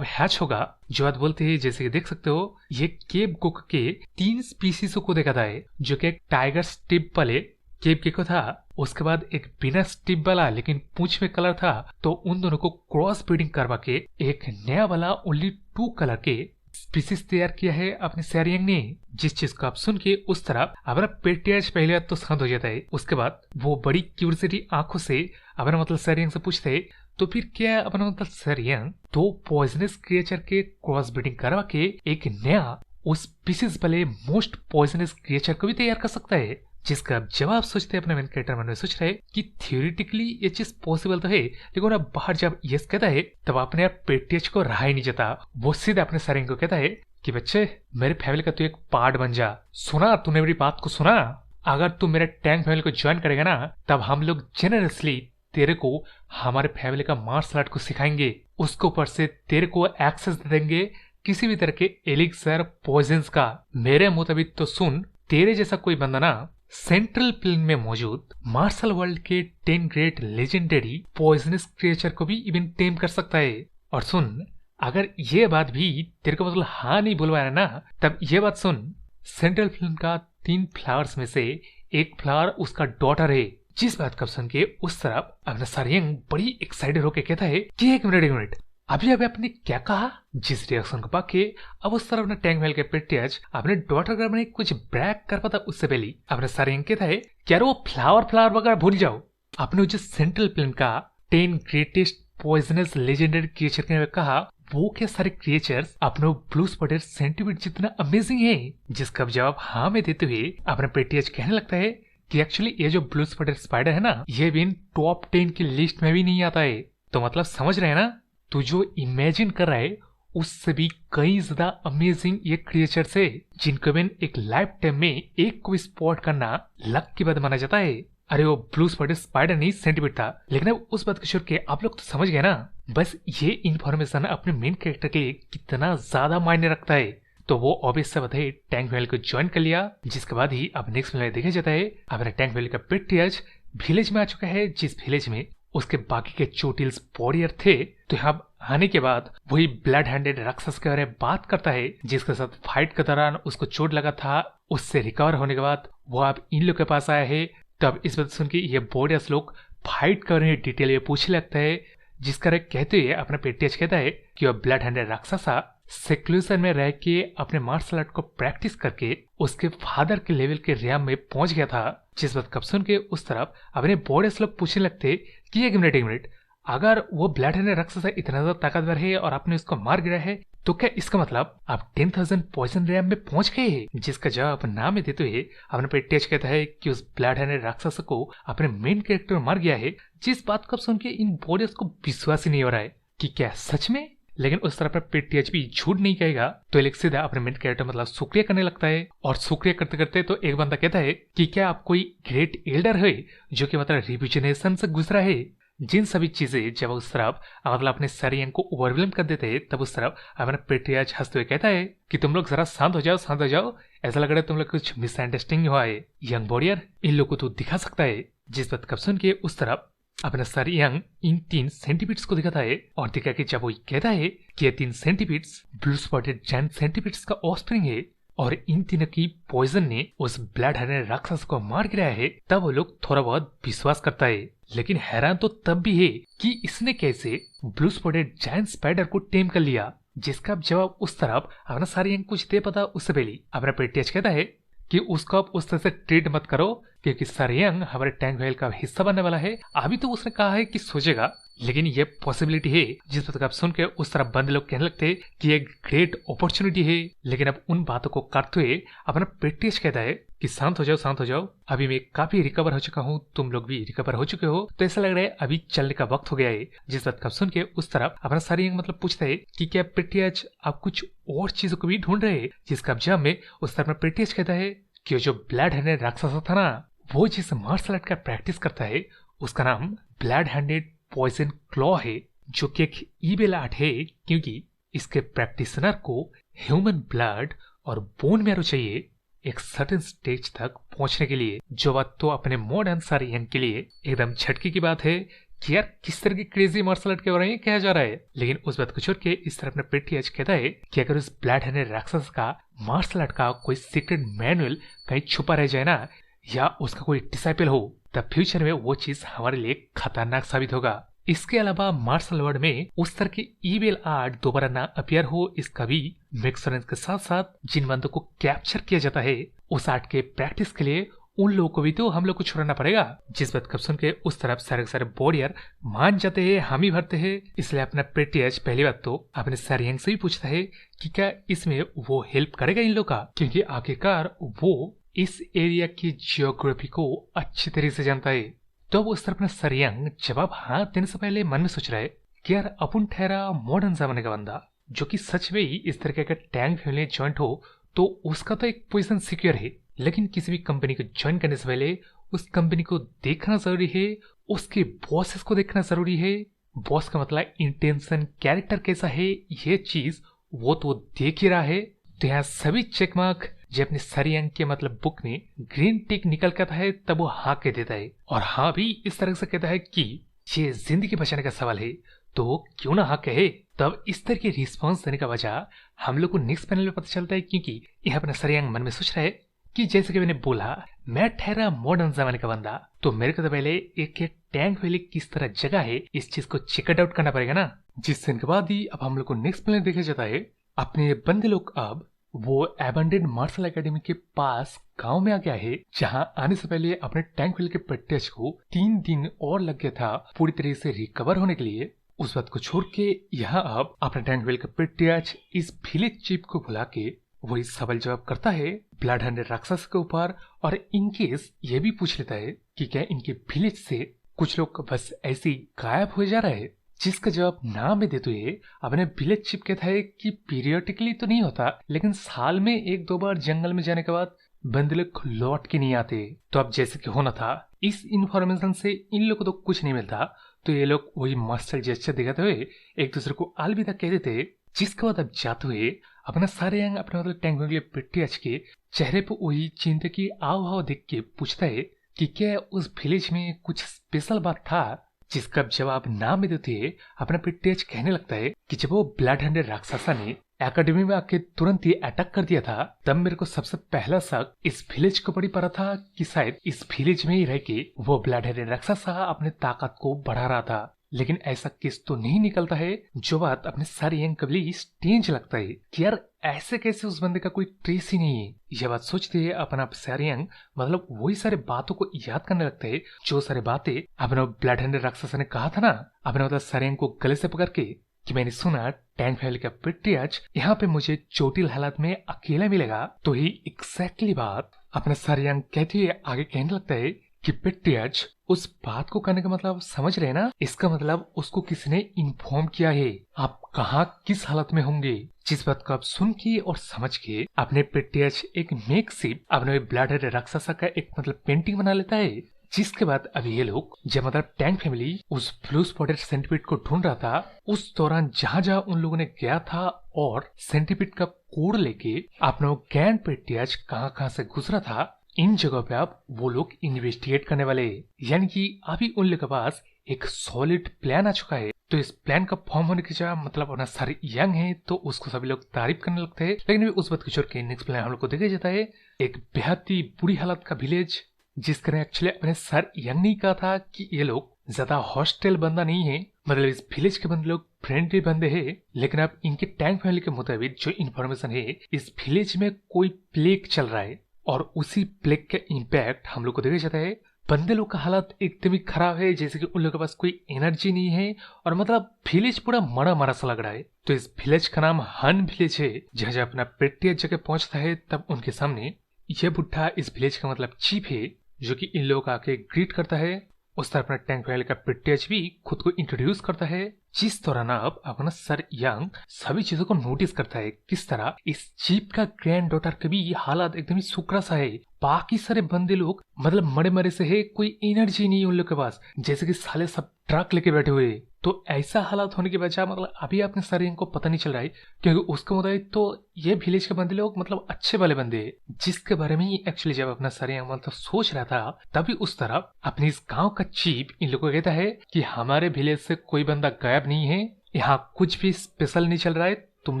हैच होगा। जो बात बोलते हैं जैसे कि देख सकते हो, ये केप गोक के 3 स्पीसीज को दिखाता है, जो कि एक टाइगर स्टिप वाले केप गेको था, उसके बाद एक बिना स्टिप वाला लेकिन पूंछ में कलर था, तो उन दोनों को क्रॉस ब्रीडिंग करवा के एक नया वाला ओनली 2 कलर के स्पीसीज तैयार किया है अपने सरियंग ने। जिस चीज को आप सुन के उस तरह अपना पेट्रियाज पहले बात तो शांत हो जाता है। उसके बाद वो बड़ी क्यूरियोसिटी आंखों से अपना सरियंग से पूछते है, तो फिर क्या अपना सरियंग 2 पॉइजनस क्रिएचर के क्रॉस ब्रीडिंग करवा के एक नया उस स्पीसीज वाले मोस्ट पॉइजनस क्रिएचर को भी तैयार कर सकता है? जिसका अब जवाब सोचते अपने मेन कैरेक्टर मन में सोच रहे कि थियोरिटिकली ये चीज पॉसिबल तो है, लेकिन अब बाहर जब यस कहता है तब अपने आप पेट्रियाज को रहा ही नहीं जाता। वो सीधे अपने सरियंग को कहता है कि बच्चे मेरे फैमिली का तू एक पार्ट बन जा। सुना तूने मेरी बात को सुना, अगर तू मेरे टैंक फैमिली को ज्वाइन करेगा ना, तब हम लोग जेनरसली तेरे को हमारे फैमिली का मार्शल आर्ट को सिखाएंगे, उसके ऊपर से तेरे को एक्सेस दे देंगे किसी भी तरह के एलिक्सर पॉइजन्स का। मेरे मुताबिक तो सुन, तेरे जैसा कोई बंदा ना सेंट्रल प्लेन में मौजूद मार्शल वर्ल्ड के 10 ग्रेट लेजेंडरी पॉइजनस क्रिएचर को भी इवन टेम कर सकता है। और सुन, अगर ये बात भी तेरे को हाँ नहीं बुलवाया ना, तब ये बात सुन, सेंट्रल प्लेन का 3 फ्लावर्स में से एक फ्लावर उसका डॉटर है। जिस बात को सुन के उस तरफ अपना सरियंग बड़ी एक्साइटेड होकर कहता है कि एक मिनट अभी आपने क्या कहा? जिस रिएक्शन को पाके अब उस तरफ टैंक महल के पेट्रियाज अपने डॉटर का में कुछ ब्रैग कर पाता उससे पहले अपने सरियंग कहता है क्या वो फ्लावर वगैरह भूल जाओ। आपने जो सेंट्रल प्लेन का 10 ग्रेटेस्ट पॉइजनस लेजेंडरी क्रिएचर के कहा, वो क्या सारे क्रिएचर्स अपने ब्लू स्पॉटेड सेंटीपीड जितना अमेजिंग है? जिसका जवाब हाँ में देते हुए अपना पेट्रियाज कहने लगता है कि एक्चुअली ये जो ब्लू स्पॉटेड स्पाइडर है ना, ये भी टॉप 10 की लिस्ट में भी नहीं आता है। तो समझ रहे हैं ना, तू जो इमेजिन कर रहा है उससे भी कई ज्यादा अमेजिंग ये क्रिएचर्स है, जिनको भी एक लाइफ टाइम में एक को स्पॉट करना लक की बात माना जाता है। अरे वो ब्लू स्पॉटेड स्पाइडर नहीं सेंटीपीड था, लेकिन अब उस बात को छोड़ के आप लोग तो समझ गए ना, बस ये इन्फॉर्मेशन अपने मेन कैरेक्टर के लिए कितना ज्यादा मायने रखता है। तो वो ऑब्वियस सा बात है, टैंक वैली को ज्वाइन कर लिया, जिसके बाद ही अब नेक्स्ट में देखा जाता है अपने टैंक वैली का पेट्रियाज विलेज में आ चुका है, जिस विलेज में उसके बाकी के चोटिल्स वॉरियर थे। तो यहाँ आने के बाद वही ब्लड हैंडेड राक्षस के बारे में बात करता है, जिसके साथ फाइट के दौरान उसको चोट लगा था। उससे रिकवर होने के बाद वो अब इन लोग के पास आया है। तब इस बात सुन के ये वॉरियर्स लोग फाइट करने डिटेल में पूछने लगता है, जिसका कहते हुए अपना पेट्रियाज कहता है कि वह ब्लड हैंडेड राक्षसा सेक्लूजन में रह के अपने मार्शल आर्ट को प्रैक्टिस करके उसके फादर के लेवल के रैम में पहुंच गया था। जिस बात कब सुन के उस तरफ अपने बॉडीज लोग पूछने लगते कि एक मिनट अगर वो ब्लड हैंडेड राक्षसा इतना ज्यादा ताकतवर है और आपने उसको मार गिरा है, तो क्या इसका मतलब आप 10,000 पॉइजन रैम में पहुंच गए हैं? जिसका जवाब नाम में देते हुए अपने पेट्रियाज कहता है कि उस ब्लड हैंडेड राक्षस को अपने मेन कैरेक्टर मार गया है। जिस बात को सुन के इन बॉडीज को विश्वास ही नहीं हो रहा है कि क्या सच में, लेकिन उस तरह पर पेट्रियाज भी झूठ नहीं कहेगा। तो एक सीधा अपने मेन कैरेक्टर शुक्रिया करने लगता है, और शुक्रिया करते करते तो एक बंदा कहता है कि क्या आप कोई ग्रेट एल्डर है जो कि रिविजनेशन से गुजरा है? जिन सभी चीजें जब उस तरफ अपने सरियंग को ओवरवेलम कर देते हैं, तब उस तरफ अपना पेट्रियाज हंसते हुए कहता है कि तुम लोग जरा शांत हो जाओ, ऐसा लग रहा है तुम लोग कुछ मिसअंडरस्टैंडिंग हुआ है। यंग वॉरियर, इन लोग को तो दिखा सकता है। जिस बात कब सुन के उस तरफ अपना सरियंग इन 3 सेंटीपीड्स को दिखाता है, और दिखा के जब वो कहता है कि ये 3 centipedes blue spotted giant centipedes का ऑफस्प्रिंग है और इन तीनों की पॉइजन ने उस ब्लड हैंडेड राक्षस को मार गिराया है, तब वो लोग थोड़ा बहुत विश्वास करता है। लेकिन हैरान तो तब भी है कि इसने कैसे ब्लू स्पॉटेड जायंट स्पाइडर को टेम कर लिया। जिसका जवाब उस तरफ अपना सरियंग कुछ दे पता उससे पहले अपना पेट्रियाज कहता है कि उसको आप उस तरह से ट्रीट मत करो, क्योंकि सरियंग हमारे टैंक वैल का हिस्सा बनने वाला है। अभी तो उसने कहा है कि सोचेगा, लेकिन ये पॉसिबिलिटी है जिस बात को आप सुन के उस तरफ बंद लोग कहने लगते कि ये ग्रेट अपॉर्चुनिटी है। लेकिन अब उन बातों को करते हुए अपना पेट्रियच कहता है कि शांत हो जाओ, अभी मैं काफी रिकवर हो चुका हूँ, तुम लोग भी रिकवर हो चुके हो, तो ऐसा लग रहा है अभी चलने का वक्त हो गया है। जिस बात का सुन के उस तरफ अपना सारी मतलब पूछता है कि क्या पेट्रियच आप कुछ और चीजों को भी ढूंढ रहे हैं। जिसका जवाब में उस तरफ पेट्रियच कहता है कि जो ब्लड हैंडेड राक्षस था ना, वो जिस मार्शल आर्ट का प्रैक्टिस करता है उसका नाम ब्लड हैंडेड पॉइजन क्लॉ है, जो कि एक ईविल आर्ट है क्योंकि इसके प्रैक्टिशनर को ह्यूमन ब्लड और बोन मैरो चाहिए एक सर्टेन स्टेज तक पहुंचने के लिए। जो बात तो अपने मॉडर्न सारियन के लिए एकदम झटके की बात है कि यार किस तरह की क्रेजी मार्शल आर्ट के बारे में कहा जा रहा है। लेकिन उस बात को छोड़ के इस तरह अपने पेट्रियच कहता है कि अगर उस ब्लड हैंडेड राक्षस का मार्शल आर्ट का कोई सीक्रेट मैनुअल कहीं छुपा रह जाए ना, या उसका कोई डिसाइपल हो, तब फ्यूचर में वो चीज हमारे लिए खतरनाक साबित होगा। इसके अलावा मार्शल वर्ल्ड में उस तरह की ईविल आर्ट दोबारा ना अपीयर हो, इसका भी मेक्सोरेंस के साथ साथ जिन बंदों को कैप्चर किया जाता है उस आर्ट के प्रैक्टिस के लिए उन लोगों को भी तो हम लोग को छुड़ाना पड़ेगा। जिस बात को सुन के उस तरफ सारे सारे वॉरियर मान जाते हैं, हम ही भरते हैं। इसलिए अपना पेट्रियच पहली बात तो अपने सारियंग से भी पूछता है कि क्या इसमें वो हेल्प करेगा इन लोग का, क्योंकि आखिरकार वो इस एरिया की जियोग्राफी को अच्छी तरह से जानता है। तो वो उस तरफ अपना सारियंग जवाब हाँ देने से पहले मन में सोच रहा है कि यार अपन ठहरा मॉडर्न जमाने का बंदा जो कि सच में ही इस तरह का टैंक फैमिली ज्वाइंट हो तो उसका तो एक पोजीशन सिक्योर है, लेकिन किसी भी कंपनी को ज्वाइन करने से पहले उस कंपनी को देखना जरूरी है, उसके बॉसेस को देखना जरूरी है। बॉस का मतलब इंटेंशन, कैरेक्टर कैसा है, ये चीज वो तो देख ही रहा है। तो यहाँ सभी चेक मार्क जो अपने सारियंग के मतलब बुक में ग्रीन टिक निकल करता है तब वो हाँ कह देता है, और हाँ भी इस तरह से कहता है कि ये जिंदगी बचाने का सवाल है तो क्यों ना हाँ कहे। तब इस तरह की रिस्पॉन्स देने का वजह हम लोग को नेक्स्ट पैनल में पता चलता है, क्योंकि यह अपना सारियंग मन में सोच रहा है कि जैसे कि मैंने बोला मैं ठहरा मॉडर्न जमाने का बंदा, तो मेरे को तो पहले एक टैंक वैली किस तरह जगह है इस चीज को चेकआउट आउट करना पड़ेगा ना। जिस दिन के बाद ही अब हम लोग को नेक्स्ट पैनल देखा जाता है अपने बंदे लोग अब वो एबंडेड मार्शल एकेडमी के पास गांव में आ गया है, जहां आने से पहले अपने टैंक व्हील के पेट्रियच को 3 दिन और लग गया था पूरी तरह से रिकवर होने के लिए। उस बात को छोड़ के यहाँ अब अपने टैंक व्हील का पेट्रियच इस विलेज चीफ को बुला के वही सवाल जवाब करता है ब्लड हैंडेड राक्षस के ऊपर, और इनकेस ये भी पूछ लेता है कि क्या इनके विलेज से कुछ लोग बस ऐसे ही गायब हो जा रहे हैं। जिसका जवाब ना में देते हुए अपने विलेज चीफ कहता है कि पीरियडिकली तो नहीं होता, लेकिन साल में 1-2 बार जंगल में जाने के बाद बंदे लोग लौट के नहीं आते। तो अब जैसे कि होना था इस इंफॉर्मेशन से इन लोगों को तो कुछ नहीं मिलता, तो ये लोग वही मास्टर जेस्चर दिखाते हुए एक दूसरे को अलविदा कह देते। जिसके बाद अब जाते हुए अपना सारे यंग अपने मतलब टैंक में पेट्रियच के चेहरे पर वही चिंता की आव देख के पूछता है कि क्या उस विलेज में कुछ स्पेशल बात था। जिसका जवाब ना में देते हुए अपना पेट्रियच कहने लगता है कि जब वो ब्लड हैंडेड राक्षसा ने एकेडमी में आके तुरंत ही अटैक कर दिया था, तब मेरे को सबसे पहला शक इस विलेज को पड़ी पड़ा था कि शायद इस विलेज में ही रह के वो ब्लड हैंडेड राक्षसा अपने ताकत को बढ़ा रहा था। लेकिन ऐसा केस तो नहीं निकलता है। जो बात अपने सारे यंग कबली स्ट्रेंज लगता है कि यार ऐसे कैसे उस बंदे का कोई ट्रेस ही नहीं है। यह बात सोचते है अपना सारे यंग मतलब वही सारे बातों को याद करने लगते है जो सारे बातें अपने ब्लड हैंडेड राक्षस ने कहा था ना। अपने मतलब सारे यंग को गले से पकड़ के कि मैंने सुना टैंक फैमिली का पेट्रियच यहाँ पे मुझे चोटिल हालात में अकेला मिलेगा, तो ही एग्जैक्टली बात अपना सारे यंग कहते हुए आगे कहने लगता है कि पेट्रियच उस बात को करने का मतलब समझ रहे ना, इसका मतलब उसको किसी ने इन्फॉर्म किया है आप कहाँ किस हालत में होंगे। जिस बात को आप सुन के और समझ के अपने पेट्रियच एक मेक शिप अपने ब्लड हैंडेड राक्षसा का एक मतलब पेंटिंग बना लेता है। जिसके बाद अभी ये लोग जब मतलब टैंक फैमिली उस ब्लू स्पॉटेड सेंटीपीड को ढूंढ रहा था, उस दौरान जहाँ जहाँ उन लोगों ने गया था और सेंटीपीड का कोड लेके अपना ग्रैंड पेट्रियच कहाँ कहाँ से गुजरा था, इन जगह पे अब वो लोग इन्वेस्टिगेट करने वाले। यानी कि अभी उन लोगों के पास एक सॉलिड प्लान आ चुका है। तो इस प्लान का फॉर्म होने की जगह मतलब अपना सारे यंग है तो उसको सभी लोग तारीफ करने लगते हैं। लेकिन अभी उस बात को छोड़ के नेक्स्ट प्लान हम लोग को देखा जाता है एक बेहद ही बुरी हालत का विलेज, जिसका एक्चुअली अपने सर यंग ने कहा था कि ये लोग ज्यादा हॉस्टेल बंदा नहीं है, मतलब इस विलेज के बंदे लोग फ्रेंडली बंदे हैं। लेकिन अब इनके टैंक फैमिली के मुताबिक जो इन्फॉर्मेशन है इस विलेज में कोई प्लेग चल रहा है और उसी प्लेग का इम्पैक्ट हम लोग को देखा जाता है बंदे लोग का हालत एकदम ही खराब है, जैसे कि उन लोगों के पास कोई एनर्जी नहीं है और मतलब विलेज पूरा मरा मरा सा लग रहा है। तो इस विलेज का नाम हन विलेज है। जहाँ जहाँ अपना पेट्रिया जगह पहुंचता है तब उनके सामने यह बुढ़ा इस विलेज का मतलब चीफ है, जो कि इन लोगों का आके ग्रीट करता है। उस तरह अपना टैंक वैली का पेट्रियाज भी खुद को इंट्रोड्यूस करता है, जिस दौरान अब अपना सर यंग सभी चीजों को नोटिस करता है। किस तरह इस चीफ का ग्रैंड डॉटर का भी हालात एकदम ही सुकरा सा है। बाकी सारे बंदे लोग मतलब मरे मरे से है, कोई एनर्जी नहीं है उन लोग के पास, जैसे कि साले सब ट्रक लेके बैठे हुए। तो ऐसा हालात होने की वजह मतलब अभी अपने सर यंग को पता नहीं चल रहा है, क्योंकि उसके मुताबिक तो ये विलेज के बंदे लोग मतलब अच्छे वाले बंदे हैं, जिसके बारे में ही एक्चुअली जब अपना सर यंग मतलब सोच रहा था, तभी उस तरफ अपने इस गांव का चीफ इन लोगों को कहता है कि हमारे विलेज से कोई बंदा गायब नहीं है, यहाँ कुछ भी स्पेशल नहीं चल रहा है, तुम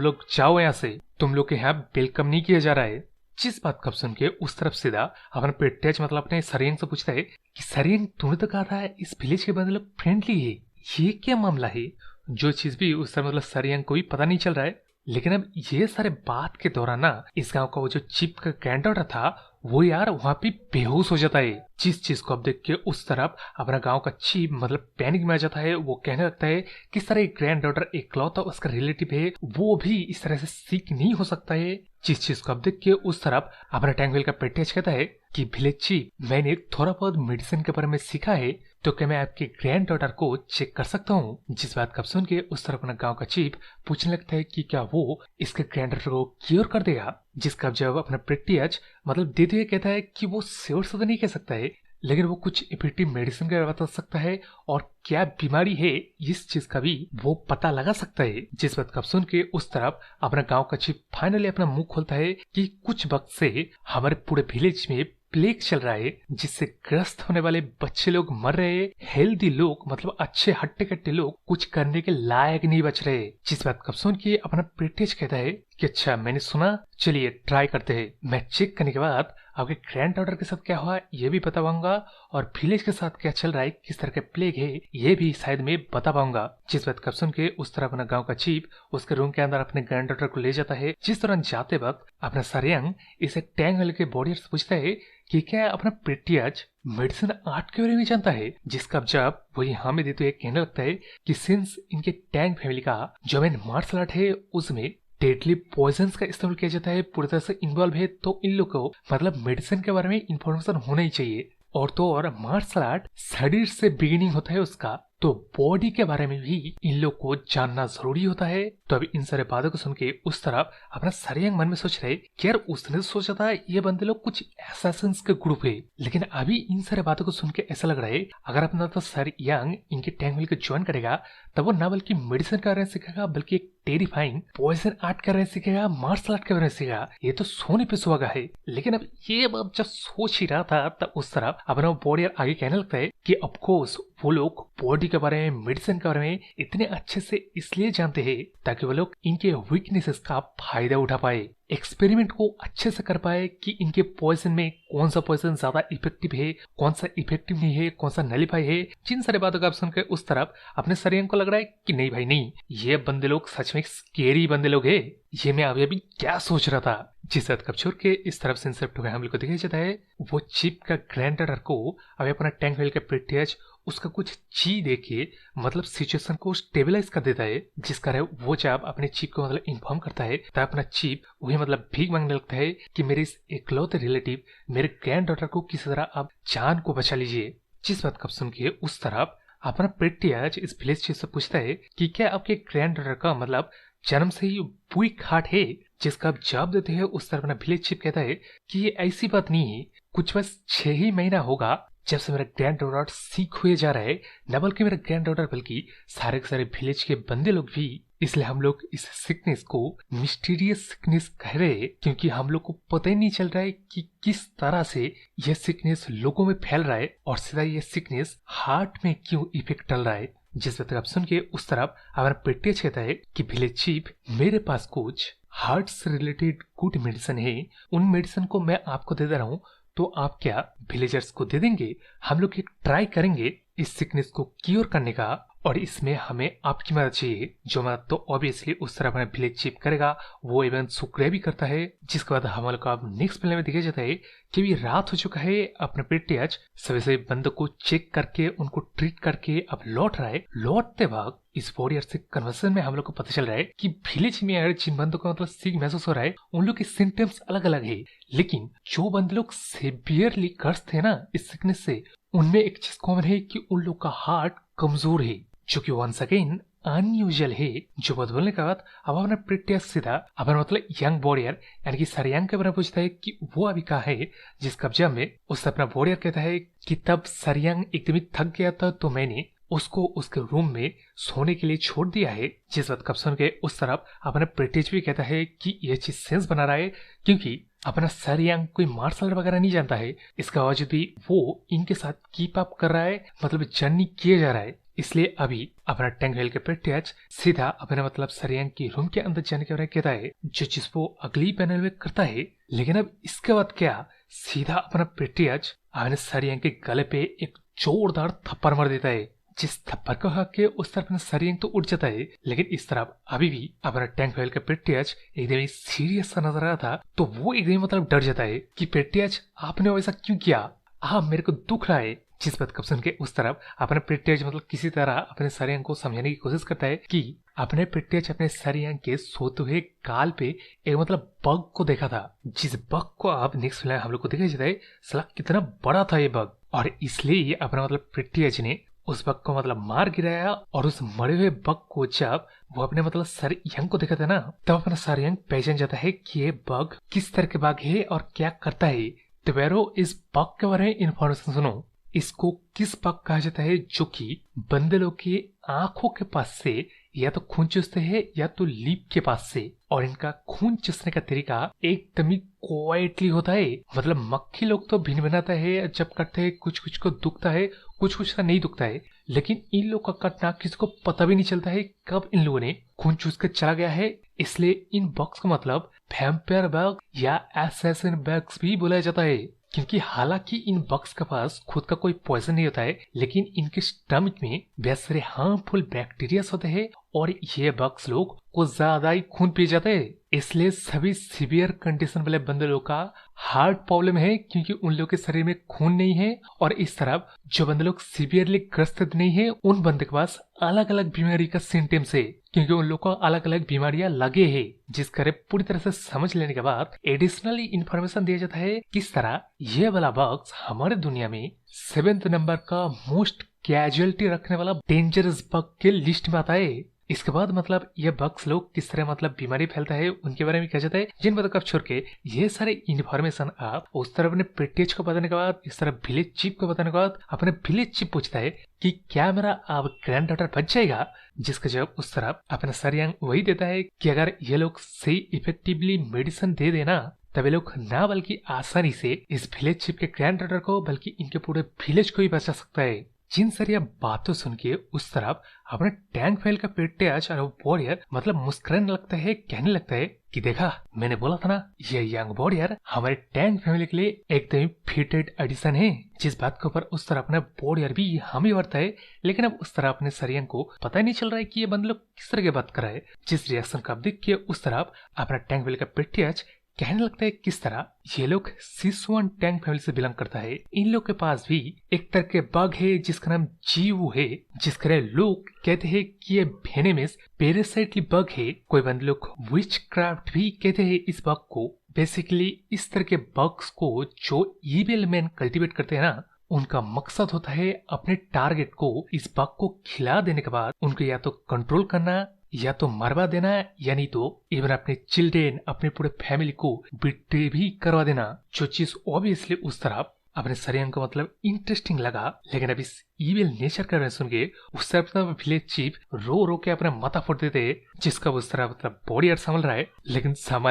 लोग जाओ यहाँ से, तुम लोग के यहाँ वेलकम नहीं किया जा रहा है। जिस बात को सुन के उस तरफ सीधा अपना पेट्रियाज मतलब अपने सरियंग से पूछता है कि सरियंग तूने तो कहा था इस विलेज के बंदे लोग फ्रेंडली है, ये क्या मामला है? जो चीज भी उस तरह मतलब सरियंग को भी पता नहीं चल रहा है। लेकिन अब ये सारे बात के दौरान ना इस गांव का वो जो चीफ का ग्रैंडडॉटर था वो यार वहां पे बेहोश हो जाता है। जिस चीज को अब देख के उस तरफ अपना गांव का चीफ मतलब पैनिक में आ जाता है। वो कहने लगता है कि सर एक ग्रैंड डॉटर इकलौता उसका रिलेटिव है, वो भी इस तरह से सीख नहीं हो सकता है। जिस चीज को अब देख के उस तरफ अपना टैंकवेल का पेट्रियाज कहता है कि विलेज चीफ मैंने थोड़ा बहुत मेडिसिन के बारे में सीखा है, तो क्या मैं आपके ग्रैंड डॉटर को चेक कर सकता हूँ? जिस बात का सुन के उस तरफ अपना गांव का चीफ पूछने लगता है कि क्या वो इसके ग्रैंड डॉटर को क्योर कर देगा। जिसका जवाब अपना पेट्रियाज मतलब देते हुए कहता है कि वो श्योर से तो नहीं कह सकता है, लेकिन वो कुछ इफेक्टिव मेडिसिन का बता सकता है और क्या बीमारी है इस चीज का भी वो पता लगा सकता है। जिस बात का सुन के उस तरफ अपना गांव का चीफ फाइनली अपना मुंह खोलता है कि कुछ वक्त से हमारे पूरे विलेज में प्लेग चल रहा है, जिससे ग्रस्त होने वाले बच्चे लोग मर रहे, हेल्दी लोग मतलब अच्छे हट्टे कट्टे लोग कुछ करने के लायक नहीं बच रहे। जिस बात का सुन के अपना पेट्रियाज कहता है कि अच्छा मैंने सुना, चलिए ट्राई करते हैं। मैं चेक करने के बाद आपके ग्रैंड डॉटर के साथ क्या हुआ ये भी बता पाऊंगा, और विलेज के साथ क्या चल रहा है, किस तरह के प्लेग है ये भी शायद मैं बता पाऊंगा। जिस बात का सुन के उस तरह अपना गांव का चीफ उसके रूम के अंदर अपने ग्रैंड डॉटर को ले जाता है। जिस दौरान जाते वक्त अपना सरियंग इसे टैंग वाले के बॉडी से पूछता है कि क्या अपना पेट्रियाज मेडिसिन आर्ट के बारे में जानता है। जिसका जब वो यहाँ में देते हुए कहने लगता है कि सिंस इनके टैंग फैमिली का जो मेन मार्शल आर्ट है उसमें डेडली पॉइजन्स का इस्तेमाल किया जाता है, पूरी तरह से इन्वॉल्व है, तो इन लोग को मतलब मेडिसिन के बारे में इंफॉर्मेशन होना ही चाहिए। और तो और मार्शल आर्ट शरीर से बिगिनिंग होता है उसका, तो बॉडी के बारे में भी इन लोग को जानना जरूरी होता है। तो अभी इन सारे बातों को सुन के उस तरफ अपना सरियंग मन में सोच रहे कि यार उसने सोचा था ये बंदे लोग कुछ असैसिन्स के ग्रुप है, लेकिन अभी इन सारे बातों को सुन के ऐसा लग रहा है अगर अपना तो सरियंग इनके टैंक को ज्वाइन करेगा तब वो ना बल्कि मेडिसिन का बारे में सीखेगा बल्कि एक टेरिफाइंग पॉइजन आर्ट का बारे में सीखेगा, मार्शल आर्ट के बारे में सीखेगा। ये तो सोने पे सुहागा है। लेकिन अब ये बात जब सोच ही रहा था तब उस तरफ अपना बॉडी आगे कहने लगता है कि ऑफकोर्स वो लोग बॉडी के बारे में मेडिसिन के बारे में इतने अच्छे से इसलिए जानते हैं ताकि वो लोग इनके वीकनेसेस का फायदा उठा पाए, एक्सपेरिमेंट को अच्छे से कर पाए कि इनके पॉइजन में कौन सा पॉइजन ज्यादा इफेक्टिव है, कौन सा इफेक्टिव नहीं है, कौन सा नलीफाई है। जिन सारे बातों को आप सुनकर उस तरफ अपने सरियंग को लग रहा है कि नहीं भाई नहीं, ये बंदे लोग सच में स्केरी बंदे लोग है, ये मैं अभी अभी क्या सोच रहा था। जिस कब छोड़ के इस तरफ से इंसेप्ट हम लोग को दिखाई जाता है वो चीफ का ग्रैंड डॉटर को अभी अपना टैंक व्हील का पेट्रियाज उसका कुछ ची देके मतलब सिचुएशन को स्टेबलाइज कर देता है, जिस कारण वो जब अपने चीफ को मतलब इन्फॉर्म करता है तब अपना चीफ वही मतलब भीख मांगने लगता है कि मेरे इस इकलौते रिलेटिव मेरे ग्रैंड डॉटर को किसी तरह आप जान को बचा लीजिए। जिस बात को सुन के उस तरफ अपना पेट्रियाज इस विलेज चीफ से पूछता है कि क्या आपके ग्रैंड डॉटर का मतलब जन्म से ही वीक हार्ट है। जिसका आप जवाब देते हैं उस तरफ अपना विलेज चीफ कहता है कि ये ऐसी बात नहीं है, कुछ बस 6 ही महीना होगा जब से मेरा ग्रैंड डॉटर सीख हुए जा रहा है, न बल्कि मेरा ग्रैंड डॉटर बल्कि सारे के सारे विलेज के बंदे लोग भी। इसलिए हम लोग इस सिकनेस को मिस्टीरियस सिकनेस कह रहे हैं क्योंकि हम लोग को पता ही नहीं चल रहा है कि किस तरह से यह सिकनेस लोगों में फैल रहा है और सीधा यह सिकनेस हार्ट में क्यों इफेक्ट डाल रहा है। जिस बात आप सुन के उस तरफ हमारा पेट्रियाज कहता है कि विलेज चीफ मेरे पास कुछ हार्ट से रिलेटेड गुड मेडिसिन है, उन मेडिसिन को मैं आपको दे रहा हूँ, तो आप क्या विलेजर्स को दे देंगे? हम लोग एक ट्राई करेंगे इस सिकनेस को क्योर करने का और इसमें हमें आपकी मदद चाहिए। जो मदद तो ऑब्वियसली उस तरह अपना विलेज चीफ करेगा, वो इवेंट शुक्रिया भी करता है। जिसके बाद हम लोग को अब नेक्स्ट प्ले में दिखाया जाता है कि भी रात हो चुका है। अपने पेट्रियाच सभी सभी बंदों को चेक करके उनको ट्रीट करके अब लौट रहा है। लौटते वक्त इस वॉरियर से कन्वर्सेशन में हम लोग को पता चल रहा है कि विलेज में आए जिन बंदों को मतलब सिक महसूस हो रहा है उन लोग के सिम्टम्स अलग अलग है, लेकिन जो बंदे लोग सेवियरली ग्रस्त थे ना इस सिकनेस से, उनमें एक चीज कॉमन है कि उन लोग का हार्ट कमजोर है, जो कि वंस अगेन अनयूजुअल है। जो बात बोलने के बाद अब अपना प्रिटिया सीधा अपना मतलब यंग वॉरियर यानी कि सरयांग के बारे में पूछता है कि वो अभी कहाँ है। जिस कब्जा में उससे अपना वॉरियर कहता है कि तब सरयांग एकदम ही थक गया था तो मैंने उसको उसके रूम में सोने के लिए छोड़ दिया है। जिस बात कब सुन के उस तरफ अपना प्रिटिज भी कहता है कि यह चीज सेंस बना रहा है, क्योंकि अपना सरयांग कोई मार्शल वगैरह नहीं जानता है। इसका बावजूद भी वो इनके साथ कीप अप कर रहा है, मतलब जर्नी किए जा रहा है। इसलिए अभी अपना टैंक व्हील के पेट्रियाच सीधा अपने मतलब सरयांग की रूम के अंदर जाने के बारे में कहता है, जो चीज वो अगली पैनल में करता है। लेकिन अब इसके बाद क्या, सीधा अपना पेट्रियाच अपने सरयांग के गले पे एक जोरदार थप्पड़ मार देता है। जिस थप्पड़ को खा के उस तरफ अपना सरयांग तो उठ जाता है, लेकिन इस तरफ अभी भी अपना टैंक व्हील का पेट्रियाच एकदम सीरियस सा नजर आ रहा था। तो वो एकदम मतलब डर जाता है कि पेट्रियाच आपने वैसा क्यों किया, आप मेरे को दुख रहा है। जिस बात को सुन के उस तरफ अपने पेट्रियाच मतलब किसी तरह अपने सरयांग को समझाने की कोशिश करता है कि अपने पेट्रियाच अपने सरयांग के सोते हुए गाल पे एक मतलब बग को देखा था। जिस बग को आप नेक्स्ट फिलहाल हम लोग को देखा जाता है, सला कितना बड़ा था ये बग, और इसलिए अपना मतलब पेट्रियाच ने उस बग को मतलब मार गिराया। और उस मरे हुए बग को जब वो अपने मतलब सरयांग को देखा था ना, तब अपना सरयांग पहचान जाता है कि ये बग किस तरह के बग है और क्या करता है। तो वैरो इस बग के बारे में इंफॉर्मेशन सुनो। इसको किस बग कहा जाता है, जो कि बंदे लोग की आंखों के पास से या तो खून चूसते हैं या तो लीप के पास से, और इनका खून चूसने का तरीका एकदम ही क्वाइटली होता है। मतलब मक्खी लोग तो भिन भिनाता है जब करते हैं, कुछ कुछ को दुखता है, कुछ कुछ का नहीं दुखता है, लेकिन इन लोग का कटना किसी को पता भी नहीं चलता है कब इन लोगों ने खून चूस कर चला गया है। इसलिए इन बग्स का मतलब वैम्पायर बग या असैसिन बग्स भी बोला जाता है, क्योंकि हालांकि इन बग्स के पास खुद का कोई पॉइजन नहीं होता है, लेकिन इनके स्टमक में बहुत सारे हार्मफुल बैक्टीरिया होते हैं और ये बग्स लोग को ज्यादा ही खून पी जाते हैं। इसलिए सभी सीवियर कंडीशन वाले बंदे लोग का हार्ट प्रॉब्लम है, क्योंकि उन लोग के शरीर में खून नहीं है। और इस तरफ जो बंदे लोग सीवियरली ग्रस्त नहीं है, उन बंदे के पास अलग अलग बीमारी का सिम्टम्स है, क्योंकि उन लोग को अलग अलग बीमारियां लगे हैं। जिस करे पूरी तरह से समझ लेने के बाद एडिशनली इंफॉर्मेशन दिया जाता है किस तरह ये वाला बग्स हमारे दुनिया में 7th नंबर का मोस्ट कैजुअलिटी रखने वाला डेंजरस बग के लिस्ट में आता है। इसके बाद मतलब ये बग्स लोग किस तरह मतलब बीमारी फैलता है उनके बारे में कहा जाता है, जिन बातों को आप छोड़ के ये सारे इन्फॉर्मेशन आप उस तरफ अपने पेट्रियाच को बताने के बाद, इस तरह विलेज चीफ को बताने के बाद अपने विलेज चीफ पूछता है कि क्या मेरा अब ग्रैंड डॉटर बच जाएगा। जिसका जवाब उस तरफ अपना सरयांग वही देता है कि अगर ये लोग सही इफेक्टिवली मेडिसिन दे देना, तब ये लोग ना बल्कि आसानी से इस विलेज चीफ के ग्रैंड डॉटर को बल्कि इनके पूरे विलेज को ही बचा सकता है। जिन सारी बातों सुन के उस तरफ अपने टैंक फैल का पेट्रियाच और वॉरियर मतलब मुस्कुराने लगता है, कहने लगता है कि देखा मैंने बोला था ना, ये यंग वॉरियर हमारे टैंक फैमिली के लिए एकदम फिटेड एडिशन है। जिस बात के ऊपर उस तरह अपने वॉरियर भी हम ही वर्ता है, लेकिन अब उस तरह अपने सरयांग को पता ही नहीं चल रहा है कि ये बंदे लोग किस तरह की बात कर रहा है। जिस रिएक्शन का देख के उस तरफ अपना टैंक फैमिली का पेट्रियाच कहने लगता है किस तरह ये लोग सिसवन टैंक फैमिली से बिलोंग करता है। इन लोग के पास भी एक तरह के बग है जिसका नाम जीवू है, जिसका लोग कहते हैं कि ये वेनेमस पैरासाइटली बग है। कोई बंदे लोग विच क्राफ्ट भी कहते हैं इस बग को। बेसिकली इस तरह के बग्स को जो इविल मैन कल्टीवेट करते हैं ना, उनका मकसद होता है अपने टारगेट को इस बग को खिला देने के बाद उनको या तो कंट्रोल करना या तो मरवा देना, यानी तो इवन अपने चिल्ड्रेन अपने पूरे फैमिली को बिट्रे भी करवा देना। जो चीज ऑब्वियसली उस तरफ अपने सरयांग को मतलब इंटरेस्टिंग लगा, लेकिन अब इस इविल नेचर का मैं सुन के उस तरफ विलेज चीफ रो रो के अपना माथा फोड़ देते, जिसका उस तरह मतलब बॉडी संभल रहा है, लेकिन संभल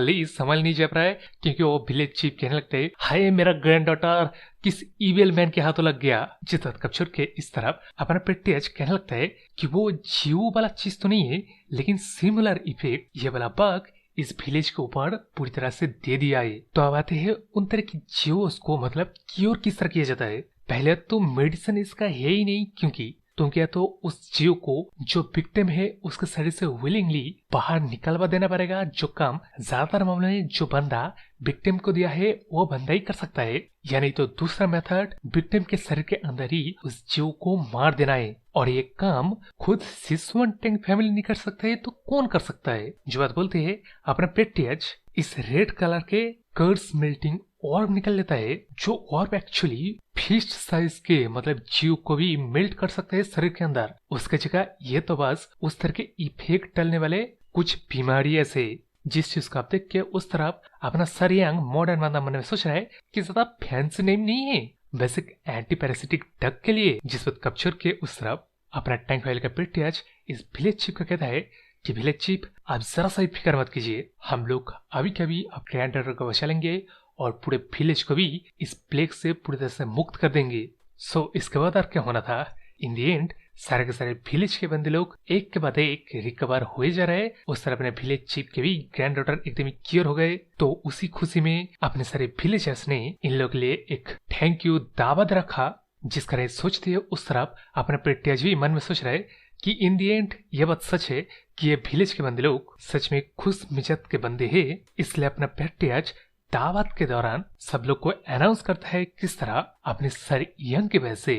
नहीं जा रहा है, क्योंकि वो विलेज चीफ कहने लगते है हाय मेरा ग्रैंड डॉटर किस इविल मैन के हाथों लग गया। जिस बात का छोड़ के इस तरफ अपना पेट्रियाच कहने लगता है कि वो जीव वाला चीज तो नहीं है, लेकिन सिमिलर इफेक्ट ये वाला बग इस विलेज के ऊपर पूरी तरह से दे दिया है। तो अब आते हैं उन तरह की जीवोस को मतलब क्योर किस तरह किया जाता है। पहले तो मेडिसिन इसका है ही नहीं, क्योंकि तो क्या तो उस जीव को जो विक्टिम है उसके शरीर से विलिंगली बाहर निकलवा देना पड़ेगा, जो काम ज्यादातर मामलों में जो बंदा विक्टिम को दिया है वो बंदा ही कर सकता है। यानी तो दूसरा मेथड विक्टिम के शरीर के अंदर ही उस जीव को मार देना है। और ये काम खुद सिसवन टेंग फैमिली नहीं कर सकता है तो कौन कर सकता है? जो बात बोलते है अपना पेट्रियज इस रेड कलर के कर्स मेल्टिंग ऑर्ब निकल लेता है, जो ऑर्ब एक्चुअली फिस्ट साइज के मतलब जीव को भी मेल्ट कर सकता है शरीर के अंदर। उसके जगह ये तो बस उस तरह के इफेक्ट डालने वाले कुछ बीमारी ऐसे जिस चीज को आप देख के उस तरफ अपना सरियांग मॉडर्न बंदा मन में सोच रहा है कि ज्यादा फैंसी नेम नहीं है बेसिक एंटी पैरासिटिक ड्रग के लिए। जिस वक्त कप्चर के उस तरफ अपना टैंक फाइल का पेट्रियज इस विलेज चीफ को कहता है कि विलेज चीफ आप जरा सा भी फिक्र मत कीजिए, हम लोग अभी कभी आपके ग्रैंड को बचा लेंगे और पूरे विलेज को भी इस प्लेग से पूरी तरह से मुक्त कर देंगे। सो इसके बाद क्या होना था, इन दी एंड सारे के सारे विलेज के बंदे लोग एक के बाद एक रिकवर हुए जा रहे। उस तरह अपने विलेज चीफ के भी ग्रैंड डॉटर एकदम क्योर हो गए। तो उसी खुशी में अपने सारे विलेजर्स ने इन लोग के लिए एक थैंक यू दावत रखा, जिसका रहे सोचते है उस तरफ अपने पेट्रियज भी मन में सोच रहे कि इन दी एंड ये बात सच है कि ये विलेज के बंदे लोग सच में खुश मिजाज के बंदे हैं। इसलिए अपना पेट्रियज दावत के दौरान सब लोग को अनाउंस करता है किस तरह अपने सारे यंग की वजह से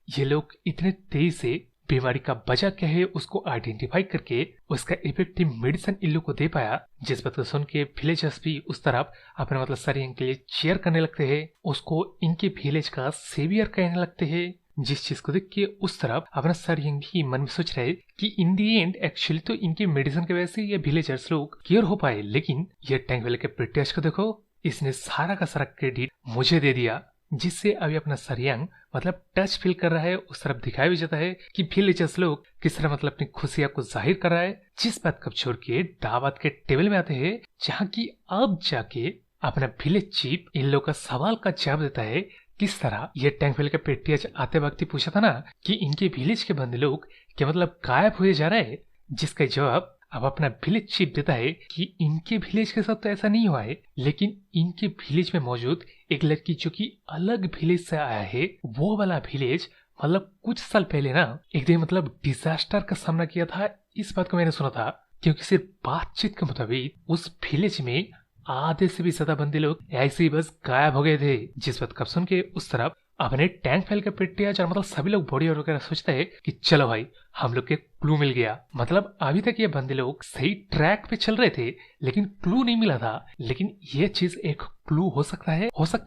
ये लोग इतने तेजी से बीमारी का वजह क्या है उसको आइडेंटिफाई करके उसका इफेक्टिव मेडिसिन इन लोग को दे पाया। जिस बात को सुन के विलेजर्स भी उस तरफ अपने मतलब सारे यंग के लिए चेयर करने लगते हैं, उसको इनके विलेज का सेवियर कहने लगते हैं। जिस चीज को देख के उस तरफ अपना सारे यंग भी मन में सोच रहे कि इन दी एंड एक्चुअली तो इनके मेडिसिन की वजह से ये विलेजर्स लोग क्योर हो पाए, लेकिन ये टैंक वाले के पेट्रियज को देखो, इसने सारा का सारा क्रेडिट मुझे दे दिया, जिससे अभी अपना सरियांग मतलब टच फील कर रहा है। उस तरफ दिखाया भी जाता है कि विलेजर्स लोग किस तरह मतलब अपनी खुशियां को जाहिर कर रहा है। जिस बात कब छोड़ के दावत के टेबल में आते हैं, जहाँ की अब जाके अपना विलेज चीफ इन लोग का सवाल का जवाब देता है किस तरह ये टैंक वाले का पेट्रियज आते वक्त पूछा था ना कि इनके विलेज के बंदे लोग क्या मतलब गायब हुए जा रहे हैं, जिसका जवाब अब अपना विलेज चीफ देता है कि इनके विलेज के साथ तो ऐसा नहीं हुआ है, लेकिन इनके विलेज में मौजूद एक लड़की जो कि अलग विलेज से आया है, वो वाला विलेज मतलब कुछ साल पहले ना एकदम मतलब डिजास्टर का सामना किया था। इस बात को मैंने सुना था क्योंकि सिर्फ बातचीत के मुताबिक उस विलेज में आधे से भी ज्यादा बंदे लोग ऐसे ही बस गायब हो गए थे। जिस बात का सुन के उस तरफ अपने टैंक फाइल का पेट्रियज और मतलब सभी लोग बॉडी वगैरह सोचते हैं कि चलो भाई हम लोग के क्लू मिल गया। मतलब अभी तक ये बंदे लोग सही ट्रैक पे चल रहे थे लेकिन क्लू नहीं मिला था, लेकिन ये चीज एक क्लू हो सकता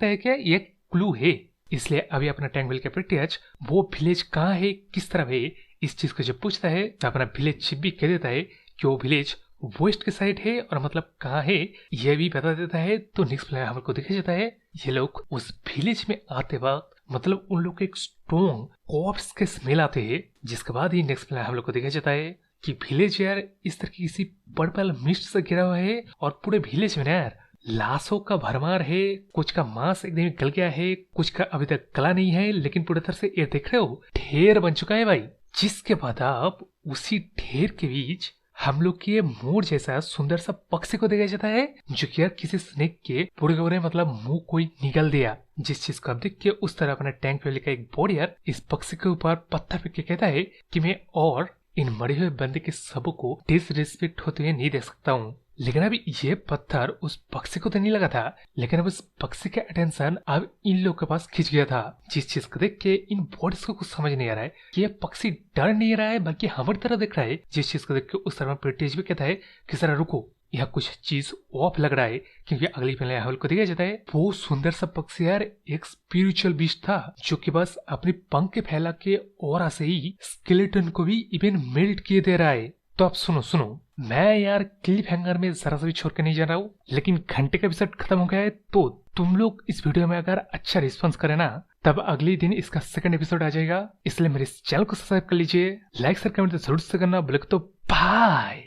है क्या ये क्लू है। इसलिए अभी अपना टैंक फाइल का पेट्रियज वो विलेज कहाँ है किस तरह है इस चीज को जब पूछता है तो अपना विलेज चीफ भी कह देता है कि वो विलेज वेस्ट के साइड है और मतलब कहाँ है ये भी बता देता है। तो नेक्स्ट प्लान हमको दिखा जाता है ये लोग उस विलेज में आते वक्त मतलब उन लोग को एक स्ट्रॉन्ग कॉर्प्स के स्मेल आते हैं, जिसके बाद ही नेक्स्ट प्लान हम लोग को दिखा जाता है कि विलेज यार इस तरह की किसी पर्पल मिस्ट से घिरा हुआ है और पूरे विलेज में यार लाशों का भरमार है। कुछ का मांस एकदम गल गया है, कुछ का अभी तक गला नहीं है, लेकिन पूरी तरह से ये देख रहे हो ढेर बन चुका है भाई। जिसके बाद आप उसी ढेर के बीच हम लोग के मोर जैसा सुंदर सा पक्षी को देखा जाता है जो कि यार किसी स्नेक के पूरे मतलब मुंह कोई निगल दिया। जिस चीज को आप देख के उस तरह अपना टैंक वाले का एक वॉरियर इस पक्षी के ऊपर पत्थर फेंक के कहता है कि मैं और इन मरे हुए बंदे के सबों को डिसरिस्पेक्ट होते हुए नहीं देख सकता हूँ। लेकिन अभी ये पत्थर उस पक्षी को तो नहीं लगा था, लेकिन अब उस पक्षी का अटेंशन अब इन लोग के पास खिंच गया था। जिस चीज को देख के इन बॉडीज को कुछ समझ नहीं आ रहा है कि ये पक्षी डर नहीं रहा है बल्कि हमारी तरह देख रहा है। जिस चीज को देख के उस तरह पेट्रियज भी कहता है कि जरा रुको, यह कुछ चीज ऑफ लग रहा है, क्योंकि अगली पहले हवल को दिखाया जाता है वो सुंदर सा पक्षी यार एक स्पिरिचुअल बीस्ट था जो कि बस अपने पंख के फैला के और से ही स्केलेटन को भी इवन मेल्ट किए दे रहा है। तो आप सुनो मैं यार क्लिप हैंगर में जरा सा भी छोड़ के नहीं जा रहा हूँ, लेकिन घंटे का एपिसोड खत्म हो गया है। तो तुम लोग इस वीडियो में अगर अच्छा रिस्पॉन्स करें ना तब अगले दिन इसका सेकंड एपिसोड आ जाएगा। इसलिए मेरे इस चैनल को सब्सक्राइब कर लीजिए, लाइक शेयर कमेंट जरूर से करना। बोले तो बाय।